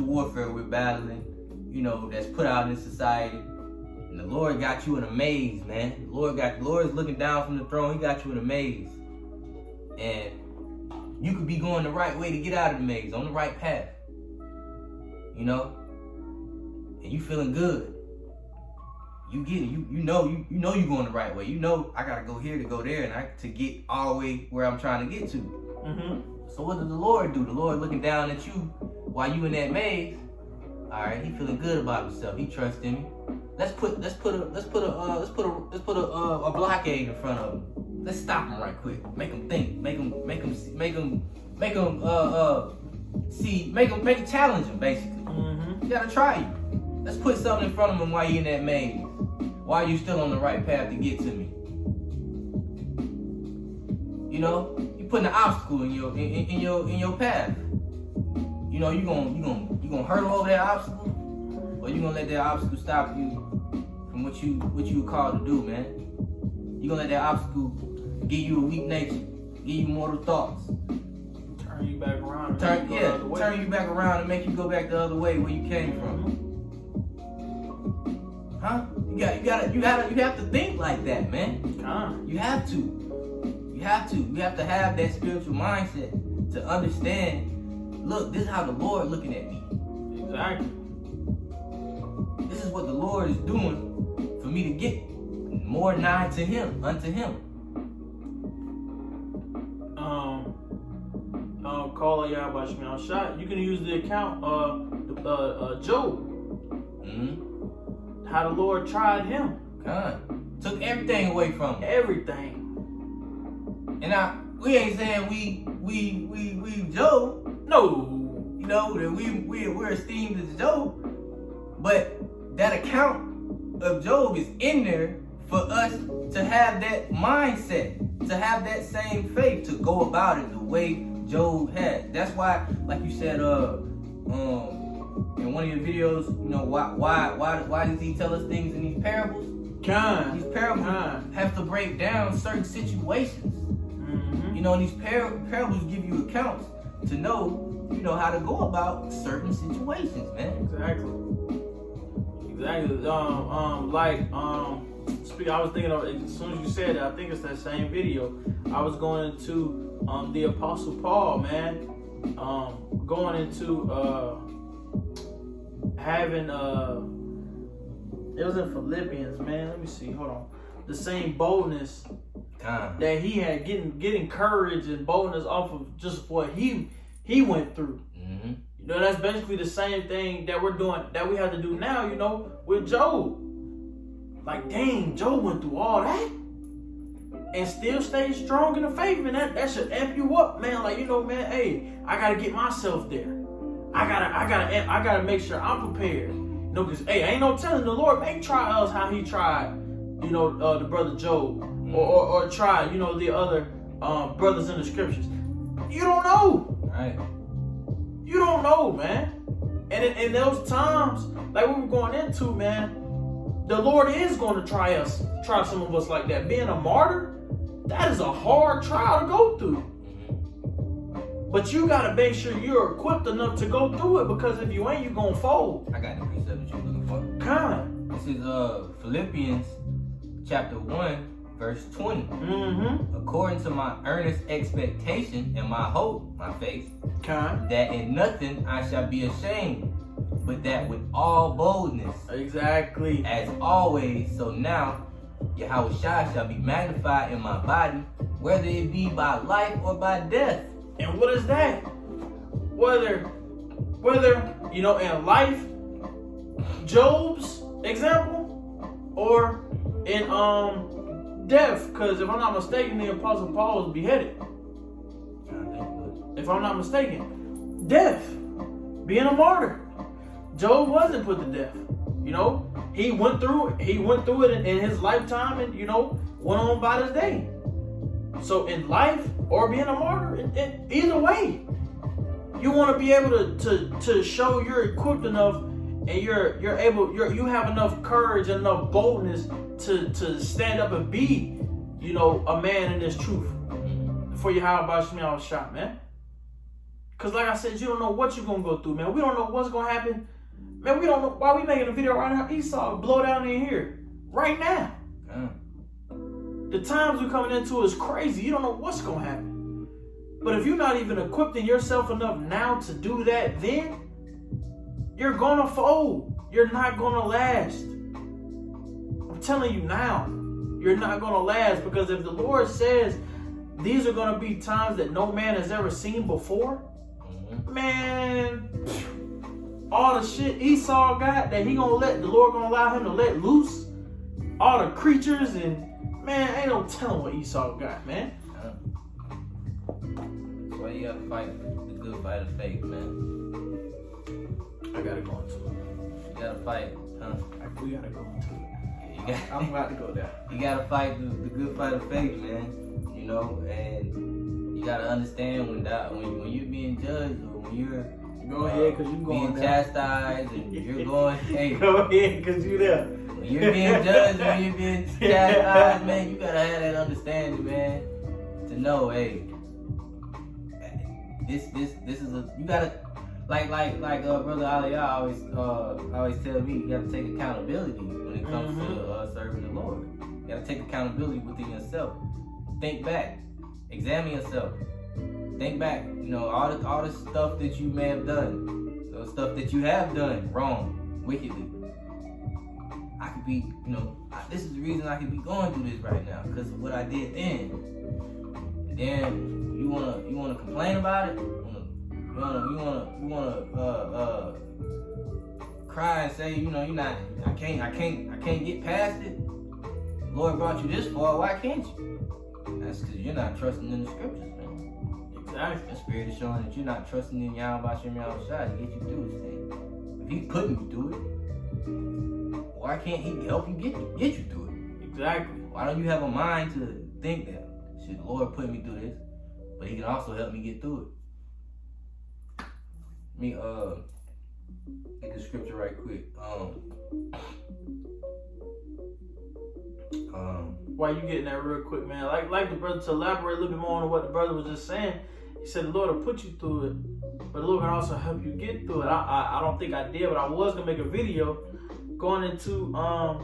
warfare we're battling, you know, that's put out in society. And the Lord got you in a maze, man. The Lord is looking down from the throne. He got you in a maze. And you could be going the right way to get out of the maze, on the right path. You know? And you feeling good. You get it. You know you're going the right way. You know I gotta go here to go there and to get all the way where I'm trying to get to.
Mm-hmm.
So what does the Lord do? The Lord looking down at you while you in that maze. All right, he feeling good about himself. He trusts in me. Let's put a blockade in front of him. Let's stop him right quick. Make him think. Make him challenge him basically.
Mm-hmm.
You gotta try you. Let's put something in front of him while you in that maze. While you still on the right path to get to me. You know, you putting an obstacle in your path. You know, you gonna hurdle over that obstacle, or you gonna let that obstacle stop you from what you were called to do, man. You gonna let that obstacle give you a weak nature, give you mortal thoughts,
turn you back around.
Turn you back around and make you go back the other way where you came from. Huh? You have to think like that, man. You have to. You have to have that spiritual mindset to understand. Look, this is how the Lord looking at me.
Exactly.
This is what the Lord is doing for me to get more nigh to Him, unto Him.
Call Yahweh shot. You can use the account Job.
Mm-hmm.
How the Lord tried him.
God took everything away from him.
Everything.
And we ain't saying we Job.
No.
You know that we're esteemed as Job, but that account of Job is in there for us to have that mindset, to have that same faith, to go about it the way Job had. That's why, like you said, in one of your videos, you know, why does he tell us things in these parables? These parables have to break down certain situations.
Mm-hmm.
You know, and these parables give you accounts to know, you know, how to go about certain situations, man.
Exactly. I was thinking of, as soon as you said that, I think it's that same video. I was going into the Apostle Paul, man. Going into having it was in Philippians, man. Let me see. Hold on. The same boldness that he had, getting courage and boldness off of just what he went through.
Mm-hmm.
You know, that's basically the same thing that we're doing, that we have to do now, you know, with Job. Like, dang, Job went through all that and still stayed strong in the faith, and that should amp you up, man. Like, you know, man, hey, I gotta get myself there. I gotta make sure I'm prepared. You know, because, hey, ain't no telling the Lord may try us how he tried the brother Job, or try, the other brothers in the scriptures. You don't know.
Right.
You don't know, man. And in those times, like we were going into, man, the Lord is going to try some of us like that. Being a martyr, that is a hard trial to go through. But you got to make sure you're equipped enough to go through it, because if you ain't, you're going to fold.
I got the precept that you're looking for.
Kind.
This is Philippians chapter 1, verse 20.
Mm-hmm.
According to my earnest expectation and my hope, my faith,
Kind.
that in nothing I shall be ashamed, but that with all boldness,
Exactly.
as always, so now, Yahweh Shai shall be magnified in my body, whether it be by life or by death.
And what is that? Whether in life, Job's example, or in death, because if I'm not mistaken, the Apostle Paul was beheaded. If I'm not mistaken, death, being a martyr. Job wasn't put to death. He went through it in his lifetime, and went on by his day. So in life or being a martyr, either way, you want to be able to show you're equipped enough, and you have enough courage and enough boldness to stand up and be, a man in this truth for Yahweh Shai shot, man. Because like I said, you don't know what you're going to go through, man. We don't know what's going to happen. Man, we don't know why we making a video right now. Esau blow down in here right now. The times we're coming into is crazy. You don't know what's going to happen. But if you're not even equipping yourself enough now to do that, then you're going to fold. You're not going to last. I'm telling you now, you're not going to last, because if the Lord says these are going to be times that no man has ever seen before, man, all the shit Esau got that the Lord gonna allow him to let loose, all the creatures, and man, ain't no telling what Esau got, man.
That's why you gotta fight the good fight of faith, man.
I gotta go into it.
You gotta fight, huh?
We gotta go into it. I'm about to go there.
You gotta fight the good fight of faith, man. And you gotta understand when you're being judged, or when you're
go ahead, cause you going
being chastised, and you're going, hey,
go ahead, cause you there.
When you're being judged, when you're being chastised, man, you gotta have that understanding, man, to know, hey, this is you gotta, like Brother Aliyah always tell me, you gotta take accountability when it comes to serving the Lord. You gotta take accountability within yourself. Think back, examine yourself. Think back, all the stuff that you may have done, the stuff that you have done wrong, wickedly. I could be, this is the reason I could be going through this right now, because of what I did then. And then you wanna complain about it. You wanna cry and say, I can't get past it. The Lord brought you this far. Why can't you? That's because you're not trusting in the scriptures, man.
Exactly.
The Spirit is showing that you're not trusting in Yahweh Shai to get you through this thing. If He's putting you through it, why can't He help you get you through it?
Exactly.
Why don't you have a mind to think that, should the Lord put me through this, but He can also help me get through it? Let me get the scripture right quick.
While you getting that real quick, man, like the brother, to elaborate a little bit more on what the brother was just saying, he said the Lord will put you through it, but the Lord can also help you get through it. I don't think I did, but I was gonna make a video going into our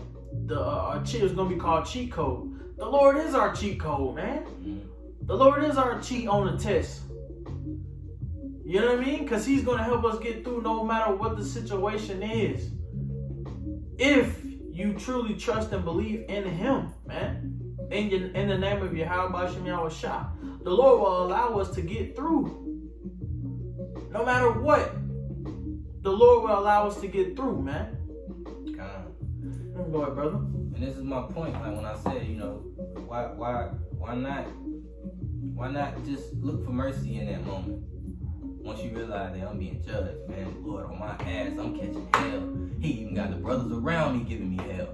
cheat. It's gonna be called cheat code. The Lord is our cheat code, man. The Lord is our cheat on the test. You know what I mean? Because He's gonna help us get through no matter what the situation is. If you truly trust and believe in Him, man. In the name of Yahweh Shai, the Lord will allow us to get through. No matter what, the Lord will allow us to get through, man. Go ahead, brother.
And this is my point. Like when I said, why not just look for mercy in that moment? Once you realize that I'm being judged, man, the Lord on my ass, I'm catching hell. He even got the brothers around me giving me hell.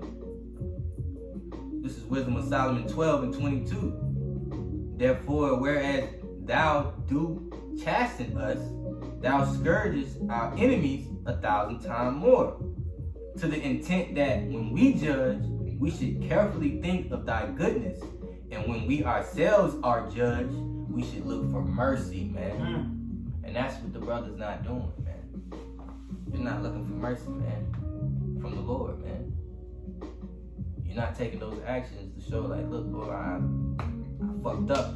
This is Wisdom of Solomon 12 and 22. Therefore, whereas thou do chasten us, thou scourgest our enemies 1,000 times more, to the intent that when we judge, we should carefully think of thy goodness, and when we ourselves are judged, we should look for mercy, man. And that's what the brother's not doing, man. You're not looking for mercy, man, from the Lord, man. You're not taking those actions to show, like, look, Lord, I fucked up.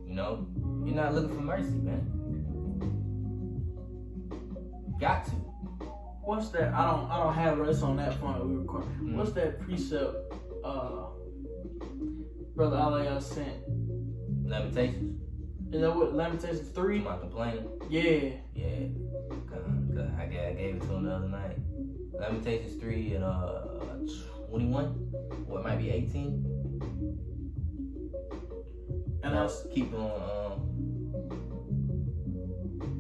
You know, you're not looking for mercy, man. Got to.
What's that? I don't have it. It's on that point that we record. What's that precept? Brother Aliyah sent.
Lamentations.
Is that what Lamentations 3?
Am I complaining?
Yeah.
Yeah. I gave it to him the other night. Lamentations 3 and 21, or it might be 18.
And that's
keep on.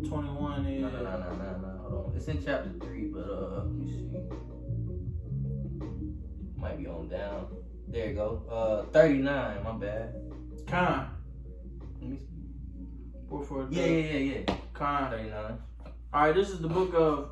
21 is.
No. Hold on. It's in chapter 3, but let me see. Might be on down. There you go. 39. My bad.
Con.
Let me see. Yeah.
Con.
39.
All right, this is the book of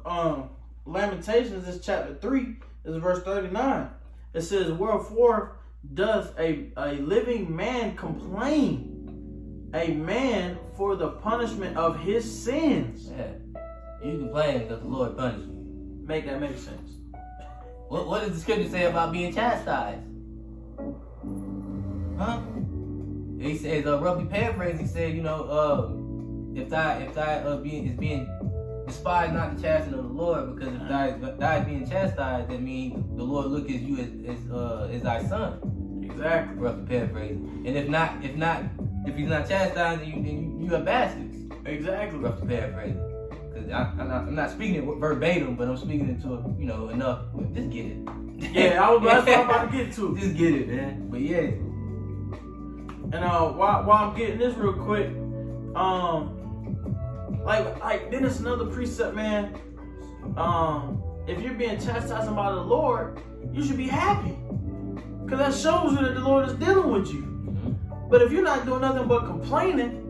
Lamentations. This chapter 3. This is verse 39. It says, "Wherefore doth a living man complain, a man for the punishment of his sins?"
Yeah. You complain because the Lord punished you.
Make that make sense.
What does the scripture say about being chastised? Huh? He says, roughly paraphrasing, he said, you know, if thy is being despised, not the chastening of the Lord, because if thy is being chastised, that means the Lord look at you as thy son.
Exactly.
Roughly paraphrasing. And if he's not chastising you, you are bastards.
Exactly.
Roughly paraphrasing. Because I'm not speaking it verbatim, but I'm speaking it to, you know, enough. Just get it.
Yeah, that's what I'm about to get to.
Just get it, man. But yeah.
And while I'm getting this real quick, like then it's another precept, man. If you're being chastised by the Lord, you should be happy, cause that shows you that the Lord is dealing with you. But if you're not doing nothing but complaining,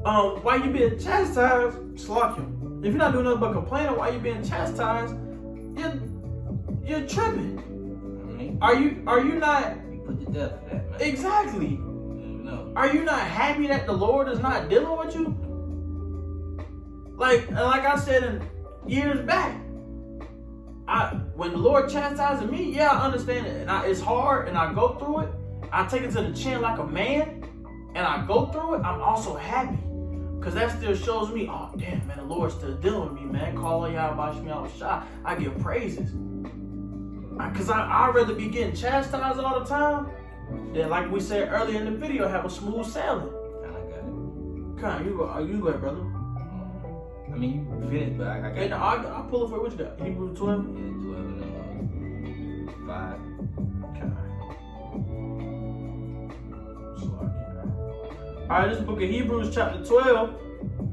while you're being chastised, slack him. If you're not doing nothing but complaining while you're being chastised, you're tripping. Are you not?
Put to death for that, man.
Exactly.
No.
Are you not happy that the Lord is not dealing with you? Like I said in years back, when the Lord chastises me, yeah, I understand it. And it's hard, and I go through it. I take it to the chin like a man, and I go through it. I'm also happy, because that still shows me, oh damn, man, the Lord's still dealing with me, man. Call y'all about me, I was shy. I give praises. Because I'd rather be getting chastised all the time than, like we said earlier in the video, have a smooth sailing.
I got it.
Come on, you go ahead, brother.
I mean, you finished, but I got it.
No, I'll pull it for you. What you got? Hebrews 12?
Yeah, 12 and 5.
Alright, this is the book of Hebrews chapter 12,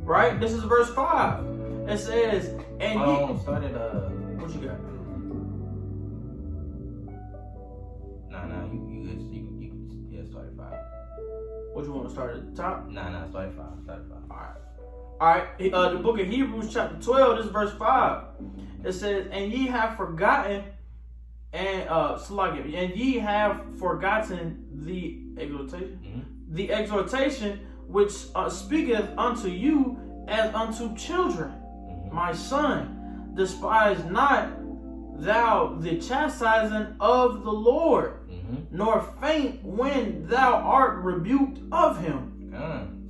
right? This is verse 5. It says, and
start at,
what you got?
You start at 5.
What you want to start at the top?
Start at 5.
Alright, the book of Hebrews chapter 12, this is verse 5. It says, and ye have forgotten, and ye have forgotten the exhortation.
Mm-hmm.
The exhortation which speaketh unto you as unto children.
Mm-hmm.
My son, despise not thou the chastising of the Lord, nor faint when thou art rebuked of him.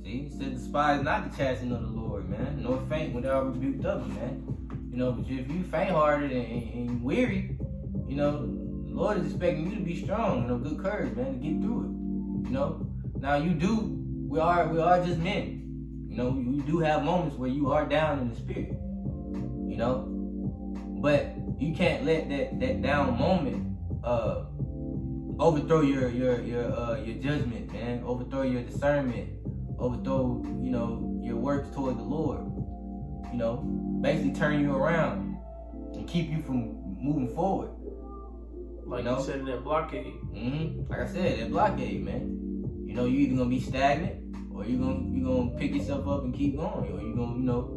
See, he said, despise not the chastening of the Lord, man, nor faint when thou art rebuked of him, man. You know, but if you faint-hearted and weary, you know, the Lord is expecting you to be strong, you know, good courage, man, to get through it. You know, now we are just men. You know, you do have moments where you are down in the spirit. You know, but you can't let that down moment overthrow your judgment, man. Overthrow your discernment. Overthrow, you know, your works toward the Lord. You know, basically turn you around and keep you from moving forward.
Like you said in that blockade.
Like I said, that blockade, man. You know, you either gonna be stagnant, or you gonna pick yourself up and keep going, or you gonna, you know,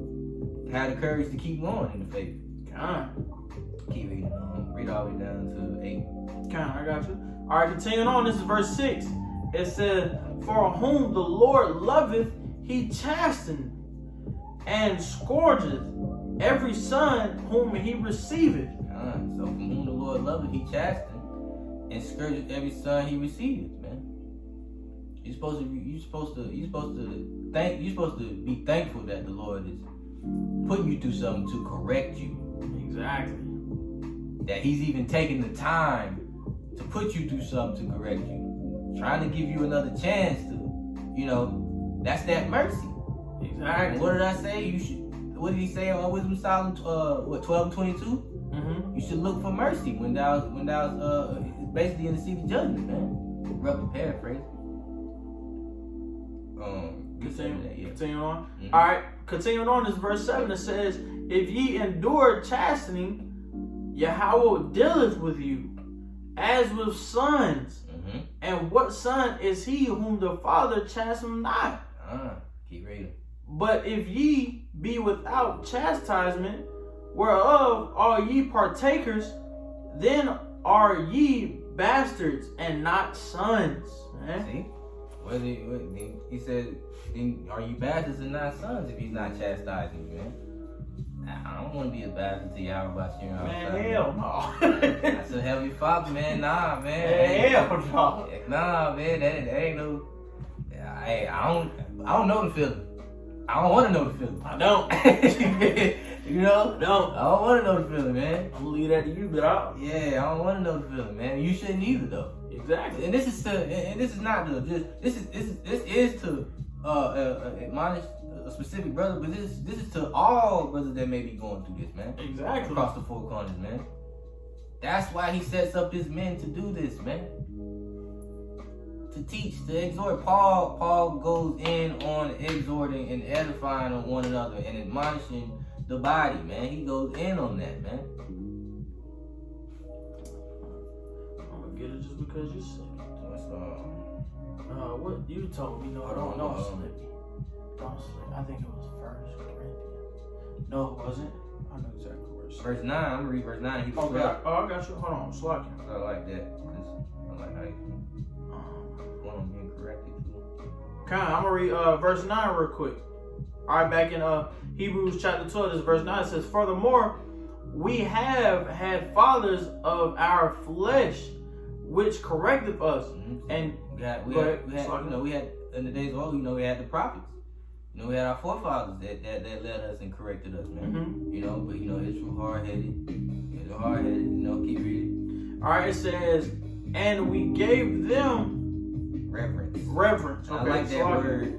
have the courage to keep going in the faith. Keep reading. Read all the way down to 8.
I got you. All right, continuing on. This is verse 6. It says, "For whom the Lord loveth, he chasteneth and scourgeth every son whom he receiveth."
So from whom the Lord loveth, he chasteneth and scourgeth every son he receiveth, man. You're supposed to be thankful that the Lord is putting you through something to correct you.
Exactly.
That he's even taking the time to put you through something to correct you. Trying to give you another chance to, you know, that's that mercy.
Exactly.
And what did I say? What did he say on Wisdom Solomon 12:22? You should look for mercy when thou basically in the seat of judgment, man. Rough to paraphrase.
Continuing on. All right, continuing on is verse 7. It says, "If ye endure chastening, Yahweh dealeth with you as with sons. And what son is he whom the Father chasteneth not?
Keep reading. But
if ye be without chastisement, whereof are ye partakers, then are ye bastards and not sons."
See? He said, "Are you bastards and not sons if he's not chastising you, man?" I don't want to be a bastard to y'all about you.
Man, hell no.
That's a Heavenly Father, man. Nah, man.
Hell no.
Nah, man. That ain't no. Hey, I don't know the feeling. I don't want to know the feeling.
I don't.
You know?
I don't
want to know the feeling, man.
I'm gonna leave that to you, but I
don't want to know the feeling, man. You shouldn't either, though.
Exactly.
And this is to admonish a specific brother, but this is to all brothers that may be going through this, man.
Exactly.
Across the four corners, man. That's why he sets up his men to do this, man. To teach, to exhort. Paul goes in on exhorting and edifying on one another and admonishing the body, man. He goes in on that, man.
I'm gonna get it just because you said it. What you told me? No, don't slip. Don't slip. I think it was 1 Corinthians. No, it wasn't. I know exactly where it's.
Verse 9. I'm gonna read verse 9.
I got you. Hold on, I'm slacking.
I like that. I like how you want to get corrected too.
I'm gonna read verse 9 real quick. All right, back in Hebrews chapter 12, this verse 9 says, "Furthermore, we have had fathers of our flesh, which corrected us." And
we had in the days of old, we had the prophets. We had our forefathers that led us and corrected us, man. But Israel hard-headed. Keep reading.
All right, it says, "And we gave them reverence." Okay,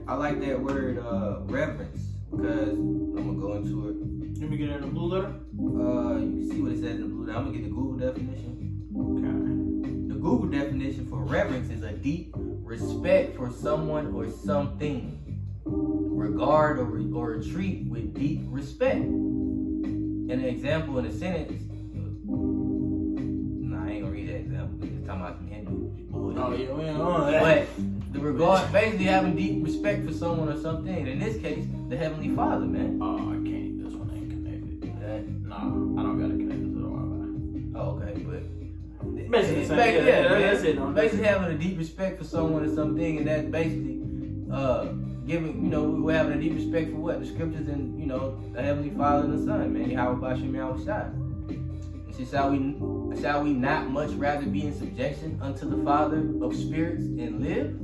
I like that word, reverence, because I'm gonna go into it.
Let me get it in the blue letter.
You can see what it says in the blue letter. I'm gonna get the Google definition.
Okay.
The Google definition for reverence is a deep respect for someone or something. Regard or treat with deep respect. An example in a sentence. Nah, I ain't gonna read that example because it's talking about some Hindu bullshit.
Oh yeah, we ain't on that.
But the regard, basically having deep respect for someone or something. In this case, the Heavenly Father, man.
Oh, I can't. This one ain't connected. Nah, I don't got it connected to the Wi-Fi.
Oh, okay, but
basically,
that's it. Basically having a deep respect for someone or something, and that's basically we're having a deep respect for what? The scriptures and, the Heavenly Father and the Son, man. Yahweh Bashim Yahweh Shai. And so shall we not much rather be in subjection unto the Father of spirits and live?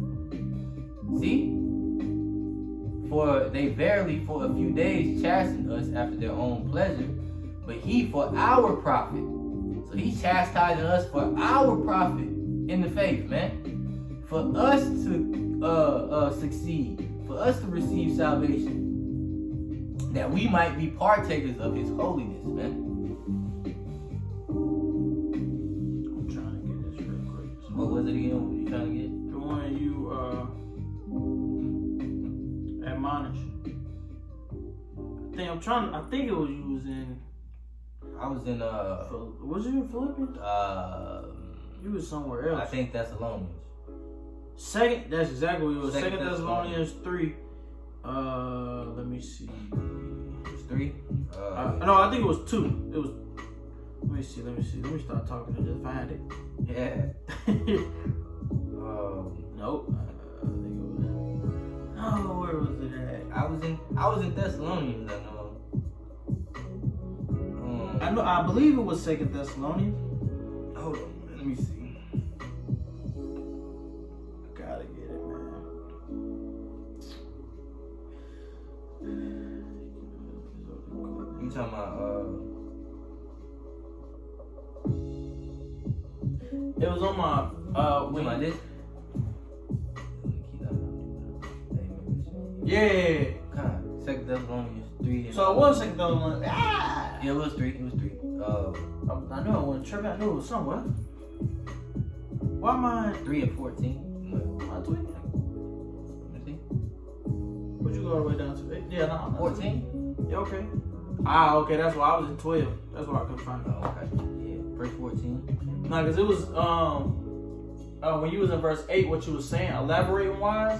See? For they verily for a few days chasten us after their own pleasure, but he for our profit. So he's chastising us for our profit in the faith, man. For us to succeed. For us to receive salvation, that we might be partakers of his holiness, man.
I'm trying to get this real quick.
What was it again? What were you trying to get?
The one you admonish. I think it was you was in.
I was in
Was you in Philippians? You was somewhere else.
I think Thessalonians.
Second, that's exactly what it was.
Second
Second Thessalonians 3. Let me see.
It's 3?
No, I think it was 2. It was. Let me see. Let me start talking to just find it.
Yeah.
Nope. I think it was. Oh, where was it at?
I was in Thessalonians.
I know. I believe it was Second Thessalonians.
Hold on. Let me see.
I gotta get it, man.
You talking about
It was on my
when I did?
Yeah.
God, Second Thessalonians 3.
So it was Second Thessalonians. Ah!
Yeah, it was 3. It was 3.
I knew I wasn't tripping. I knew it was somewhere. Why am I
3 and 14.
am I tweaking?
Let me see.
What'd you go all the way down to? Yeah, no.
14?
Yeah, okay. Ah, okay. That's why I was in 12. That's why I couldn't find it.
Oh, okay. Yeah, verse 14.
Nah, cause it was when you was in verse 8, what you was saying, elaborating wise.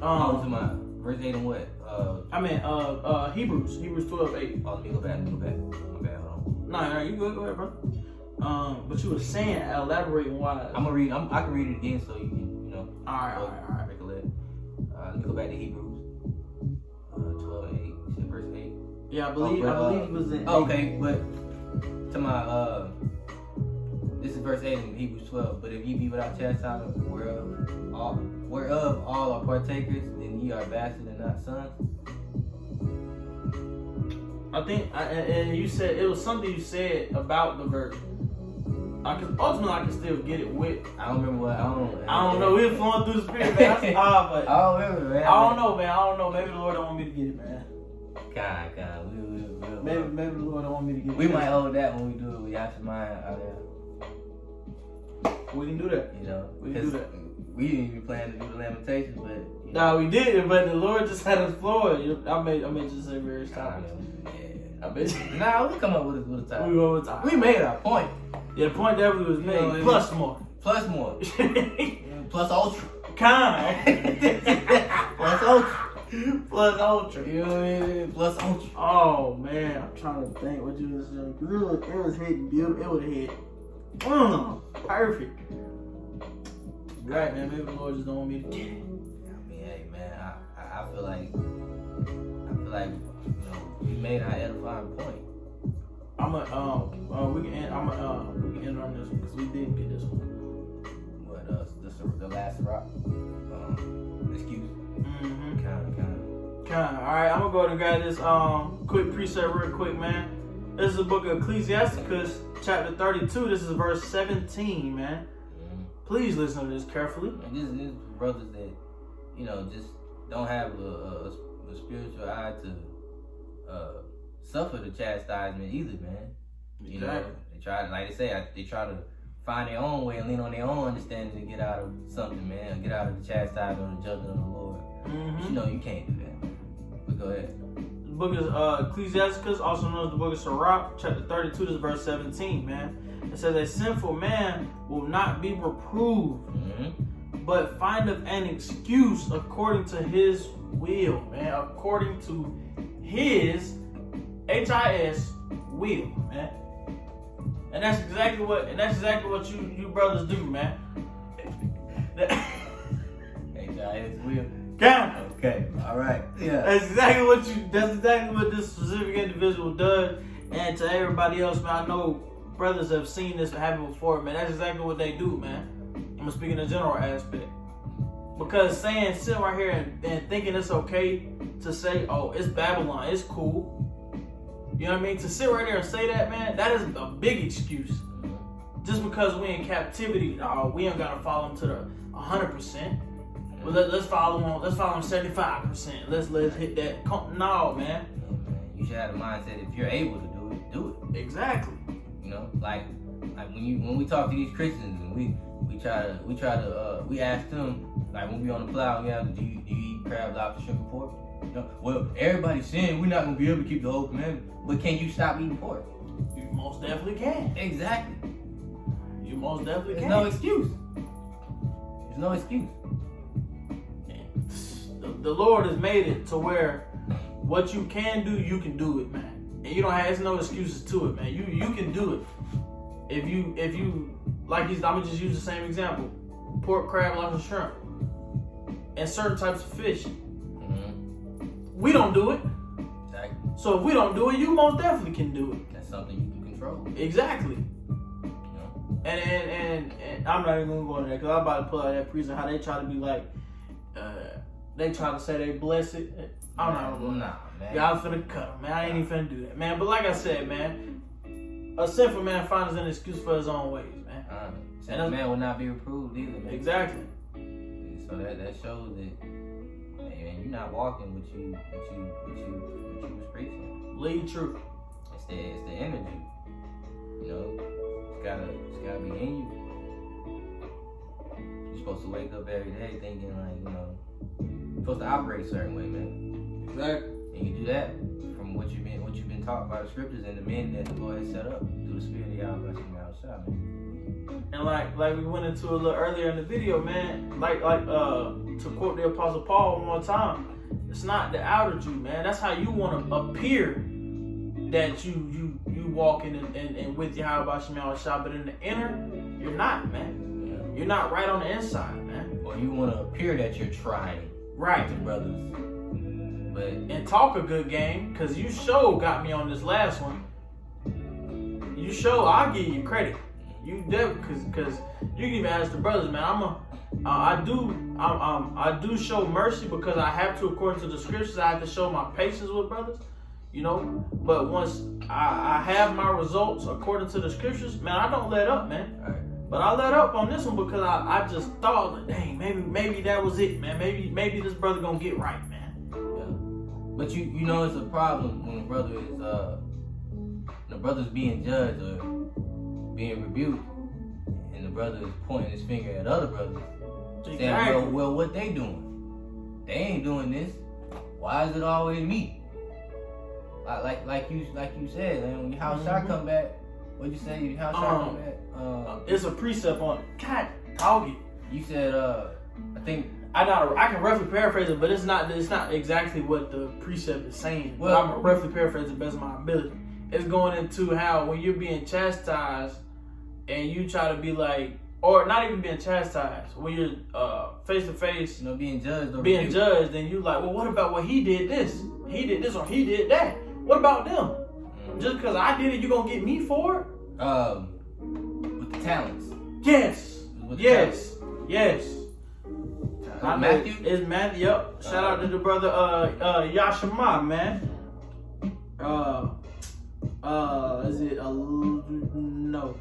Oh, to my verse 8 and what?
I mean, Hebrews 12:8.
Oh, let me go back. My bad, hold on.
Nah, you go ahead, bro. But you was saying elaborating wise.
I'm gonna read. I can read it again so you can,
All right.
recollect. Let me go back to Hebrews 12:8. You said verse 8.
Yeah, I believe it was in. 8.
Okay, but to my this is verse 8 in Hebrews 12. But if ye be without chastisement, whereof all are partakers, then ye are bastards and not sons.
I think, and you said it was something you said about the verse. Ultimately, I can still get it with.
I don't remember what.
I don't know. We're flowing through the spirit, man. That's odd, but
I don't remember, man.
I don't know, man. I don't know. Maybe the Lord don't want me to get it, man.
God,
Maybe the Lord don't want me to get it.
we might hold that when we do it with Yashimaya out there.
We can do that.
You know,
We can do that.
We didn't even plan to do the Lamentations, but you
Nah, we did, but the Lord just had us flowing. I made just say various
know,
topics.
yeah.
I bet you.
Nah, we come up with a time.
We go with time.
We made our point.
Yeah, the point definitely was made.
know,
Plus more.
Plus more. Plus ultra.
Kind.
Plus ultra.
Plus ultra.
You know what I mean? Plus ultra.
Oh man, I'm trying to think what you was saying. Cause it was hitting beautiful. It would have hit. Perfect. Right, man. Maybe the Lord just don't want me to get it.
I mean, hey, man. I feel like we made our edifying point.
We can end on this one because we didn't get this one.
What the last rock? Excuse.
Mm-hmm.
Kind.
All right, I'm gonna go ahead and grab this quick precept real quick, man. This is the book of Ecclesiasticus, chapter 32. This is verse 17, man. Please listen to this carefully.
And this brothers that just don't have a spiritual eye to suffer the chastisement either, man. You know, they try, like they say, they try to find their own way and lean on their own understanding to get out of something, man. Get out of the chastisement or the judgment of the Lord.
Mm-hmm.
But you can't do that. But go ahead.
The book is Ecclesiasticus, also known as the book of Sirach, chapter 32, this is verse 17, man. It says, a sinful man will not be reproved, but findeth an excuse according to his will, man. According to his HIS will, man. And that's exactly what you brothers do, man.
HIS will.
Count.
Okay. All right. Yeah.
That's exactly what this specific individual does. And to everybody else, man, I know brothers have seen this happen before, man. That's exactly what they do, man. I'm speaking in a general aspect. Because sitting right here and thinking it's okay to say, oh, it's Babylon, it's cool. You know what I mean? To sit right there and say that, man, that is a big excuse. Just because we in captivity, we ain't gotta follow them to the 100%. Well, let's follow them 75%. Let's hit that. No, man.
You should have the mindset, if you're able to do it, do it.
Exactly.
You know, like when we talk to these Christians and we ask them, like when we on the plow, we ask them, do you eat crab, lobster, shrimp, and pork? You know, well, everybody's saying we're not gonna be able to keep the whole commandment, but can you stop eating pork?
You most definitely can.
Exactly.
You You most definitely
There's
can.
no excuse. There's no excuse.
The Lord has made it to where what you can do, you can do it, man. And you don't have, there's no excuses to it, man. You can do it. If you like, I'm gonna just use the same example: pork, crab, lobster, shrimp, and certain types of fish.
Mm-hmm.
We don't do it.
Exactly.
So if we don't do it, you most definitely can do it.
That's something you can control.
Exactly.
You know?
And I'm not even gonna go into that because I'm about to pull out that prison how they try to be like, they try to say they bless it. I'm not gonna go into that.
man.
God finna cut him, man. I ain't even finna do that, man. But like I said, man, a sinful man finds an excuse for his own ways, man.
And man will not be reproved either, man.
Exactly.
So that shows that, man, you're not walking what you was preaching.
Lead truth.
It's the energy. You know, it's gotta be in you. You're supposed to wake up every day thinking like, you know, you're supposed to operate a certain way, man.
Exactly.
And you do that from what you've been taught by the scriptures and the men that the Lord has set up through the Spirit of Yahweh, man.
And like we went into a little earlier in the video, man. Like to quote the Apostle Paul one more time, it's not the outer you, man. That's how you want to appear that you walking and with Yahweh Shema Shah, but in the inner, you're not, man.
Yeah.
You're not right on the inside, man.
Or you want to appear that you're trying,
right,
to brothers, but
and talk a good game, cause you got me on this last one. You I'll give you credit. You cause you can even ask the brothers, man. I do show mercy because I have to, according to the scriptures. I have to show my patience with brothers, you know. But once I have my results according to the scriptures, man, I don't let up, man.
all right.
But I let up on this one because I just thought, like, dang, maybe that was it, man. Maybe this brother gonna get right, man.
Yeah. But you know it's a problem when the brother's being judged or being rebuked, and the brother is pointing his finger at other brothers,
Exactly.
saying, well, what they doing? They ain't doing this. Why is it always me? Like you said, man, when your house shot come back, what'd you say? Your house shot come back?
It's a precept on it. God, dog it.
You said, I think.
I can roughly paraphrase it, but it's not exactly what the precept is saying.
Well,
but I'm roughly paraphrase the best of my ability. It's going into how when you're being chastised and you try to be like, or not even being chastised, when you're face to face,
You know, being judged.
and you like, well, what about what he did this, or he did that? What about them?
Mm-hmm.
Just because I did it, you gonna get me for it?
With the talents.
Yes.
With the
Yes. Yes.
Matthew?
It's Matthew. Yep. Shout out to the brother Yashima, man. Is it no?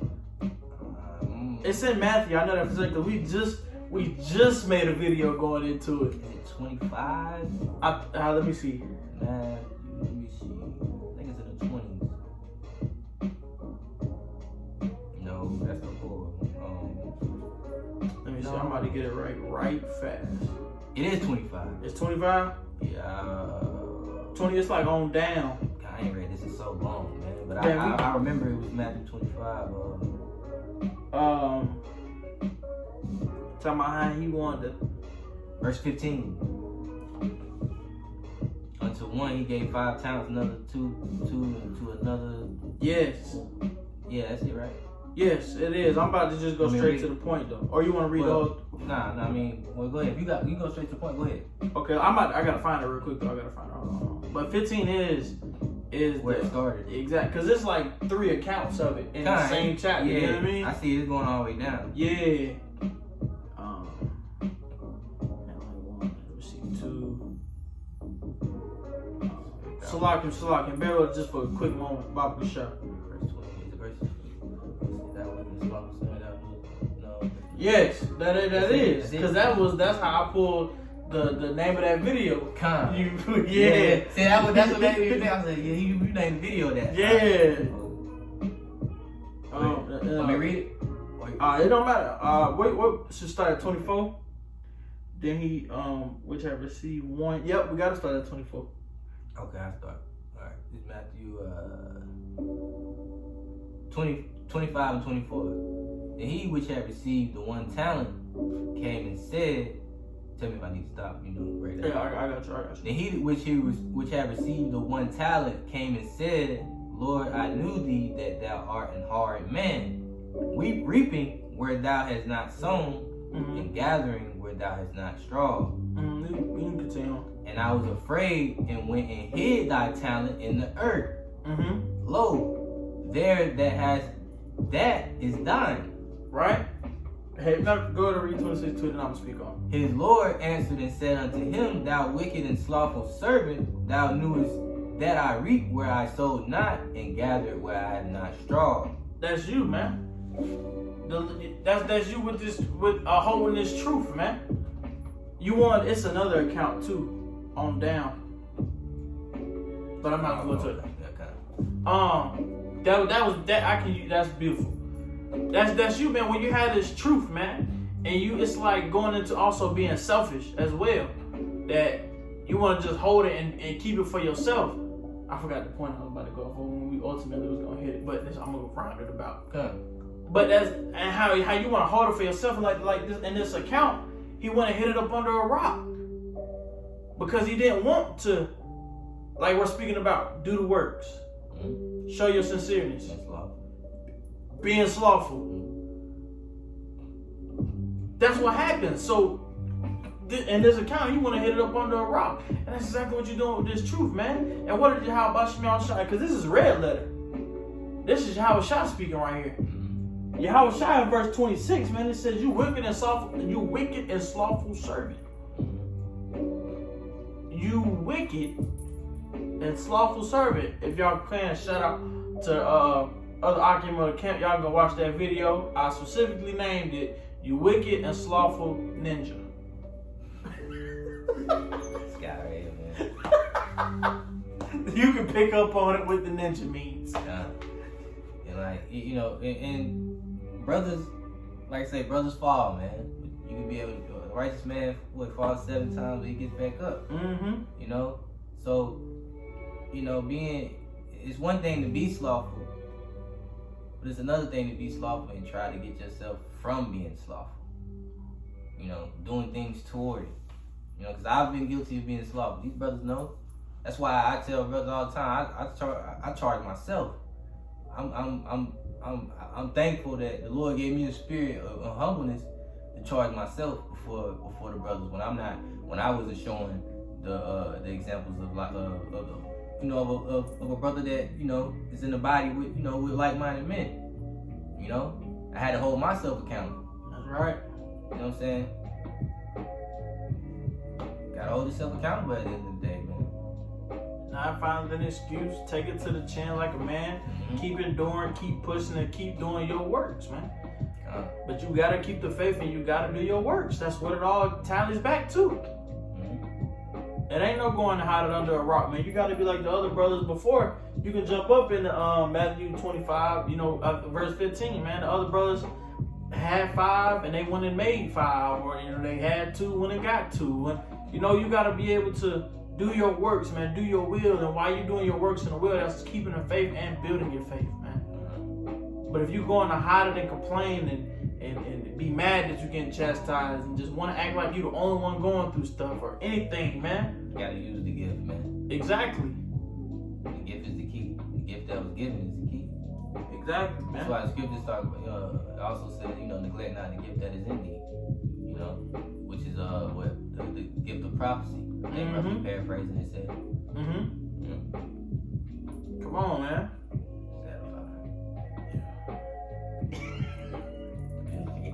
It's in Matthew. I know that for a second. We just made a video going into it.
Is it 25?
Let me see.
Let me see. I think it's in the 20s. No, that's the 4.
Let me see. I'm about to get it right fast.
It is 25.
It's 25.
Yeah.
20. It's like on down.
I ain't read this in so long, man. But
Yeah,
I remember it was Matthew 25.
Talking about how he wanted to.
Verse 15. Unto one he gave 5 talents, another 2 to another.
Yes.
Yeah, that's it, right?
Yes, it is. I'm about to just go straight to the point though. Or you want to read the whole?
Nah. I mean, well, go ahead. You can go straight to the point. Go ahead.
Okay, I gotta find it real quick though. I gotta find it. Hold on. But 15 is
Where it started.
Exactly, because it's like 3 accounts of it in the same chapter.
Yeah,
You know what I mean?
I see it's going all the way down.
Yeah. Let me see. 2. Salakim. Bear with us just for a quick moment. Baba Shah.
Verse 20. Is it verse? That was the small son. No.
Yes, that is.
it.
Because that's how I pulled the name of that video.
Con.
Yeah.
See, that's what made me think. I was like, yeah, you named the video that.
Yeah.
Let me read it.
It don't matter. What should start at 24? Then he whichever C1. Yep, we gotta start at 24.
Okay, I start. Alright. This is Matthew 25 and 24. Then And he which had received the 1 talent came and said, tell me if I need to stop, right there.
Yeah, I got you.
And he which had received the 1 talent came and said, Lord, I knew thee that thou art an hard man, reaping where thou hast not sown, and gathering where thou hast not strawed.
You can continue.
And I was afraid and went and hid thy talent in the earth. Lo, there that is thine.
Right? Hey, go to read 26 2, then I'm going to speak on.
His Lord answered and said unto him, Thou wicked and slothful servant, thou knewest that I reap where I sowed not, and gathered where I had not strawed.
That's you, man. That's you with holding this truth, man. It's another account too, on down. But I'm not going to it. That's beautiful. That's you, man. When you have this truth, man, and it's like going into also being selfish as well. That you want to just hold it and keep it for yourself. I forgot the point I was about to go for when we ultimately was gonna hit it, but I'm gonna round it about. But how you want to hold it for yourself, like this in this account, he went and hid it up under a rock because he didn't want to, like we're speaking about, do the works, show your sincereness, being slothful. That's what happens. So in this account, you want to hit it up under a rock, and that's exactly what you're doing with this truth, man. And what did Yahweh Shai? Because this is red letter. This is Yahweh Shai speaking right here. Yahweh Shai in verse 26, man, it says, you wicked and slothful servant. You wicked and slothful servant. If y'all can, shout out to other Akim of the camp. Y'all go watch that video. I specifically named it, You Wicked and Slothful Ninja.
This guy right here, man.
You can pick up on it with the ninja memes.
Yeah. And like, and brothers, like I say, brothers fall, man. You can be able to, a righteous man falls 7 times, but he gets back up. So, it's one thing to be slothful, but it's another thing to be slothful and try to get yourself from being slothful. Doing things toward it. Because I've been guilty of being slothful. These brothers know. That's why I tell brothers all the time. I charge myself. I'm thankful that the Lord gave me a spirit of humbleness to charge myself before the brothers when I wasn't showing the examples of of a brother that is in the body with like-minded men. I had to hold myself accountable.
That's right.
You know what I'm saying? Gotta hold yourself accountable at the end of the day, man.
Not find an excuse. Take it to the chin like a man. Keep enduring, keep pushing, and keep doing your works, man. But you gotta keep the faith and you gotta do your works. That's what it all tallies back to. It ain't no going to hide it under a rock, man. You gotta be like the other brothers before. You can jump up in Matthew 25, verse 15, man. The other brothers had 5 and they went and made 5, or they had 2 when they got 2. And you gotta be able to do your works, man. Do your will, and while you're doing your works in the will, that's keeping the faith and building your faith, man. But if you're going to hide it and complain and be mad that you're getting chastised and just want to act like you're the only one going through stuff or anything, man,
you gotta use the gift, man.
Exactly.
The gift is the key. The gift that was given is the key.
Exactly, man.
That's why the scriptures talk about. It also says, neglect not the gift that is in thee. Which is the gift of prophecy. They roughly paraphrasing it said.
Come on, man.
You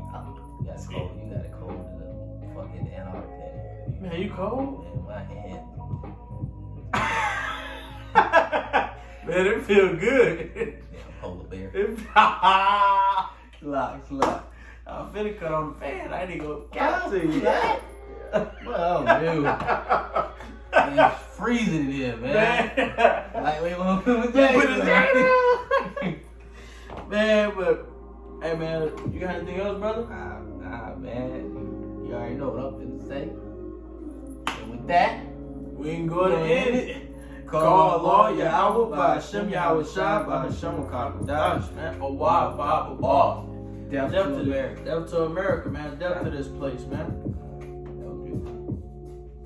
got a cold in the fucking Antarctica.
Man, you cold?
Man, my hand.
Man, it feel good.
Damn polar bear.
Lock. I'm finna cut on the fan. I didn't go count to you.
Well, dude. It's freezing in here, man. Like, wait, what was that?
Man, but, hey, man, you got anything else, brother?
Nah, man. You already know what I'm finna say. And with that,
we can go ahead and end it. Call Allah Yahweh by Hashem Yahweh Shai by Hashem Wakadash, man. Allah, Baba,
Death to America.
Death to America, man. Death to this place, man.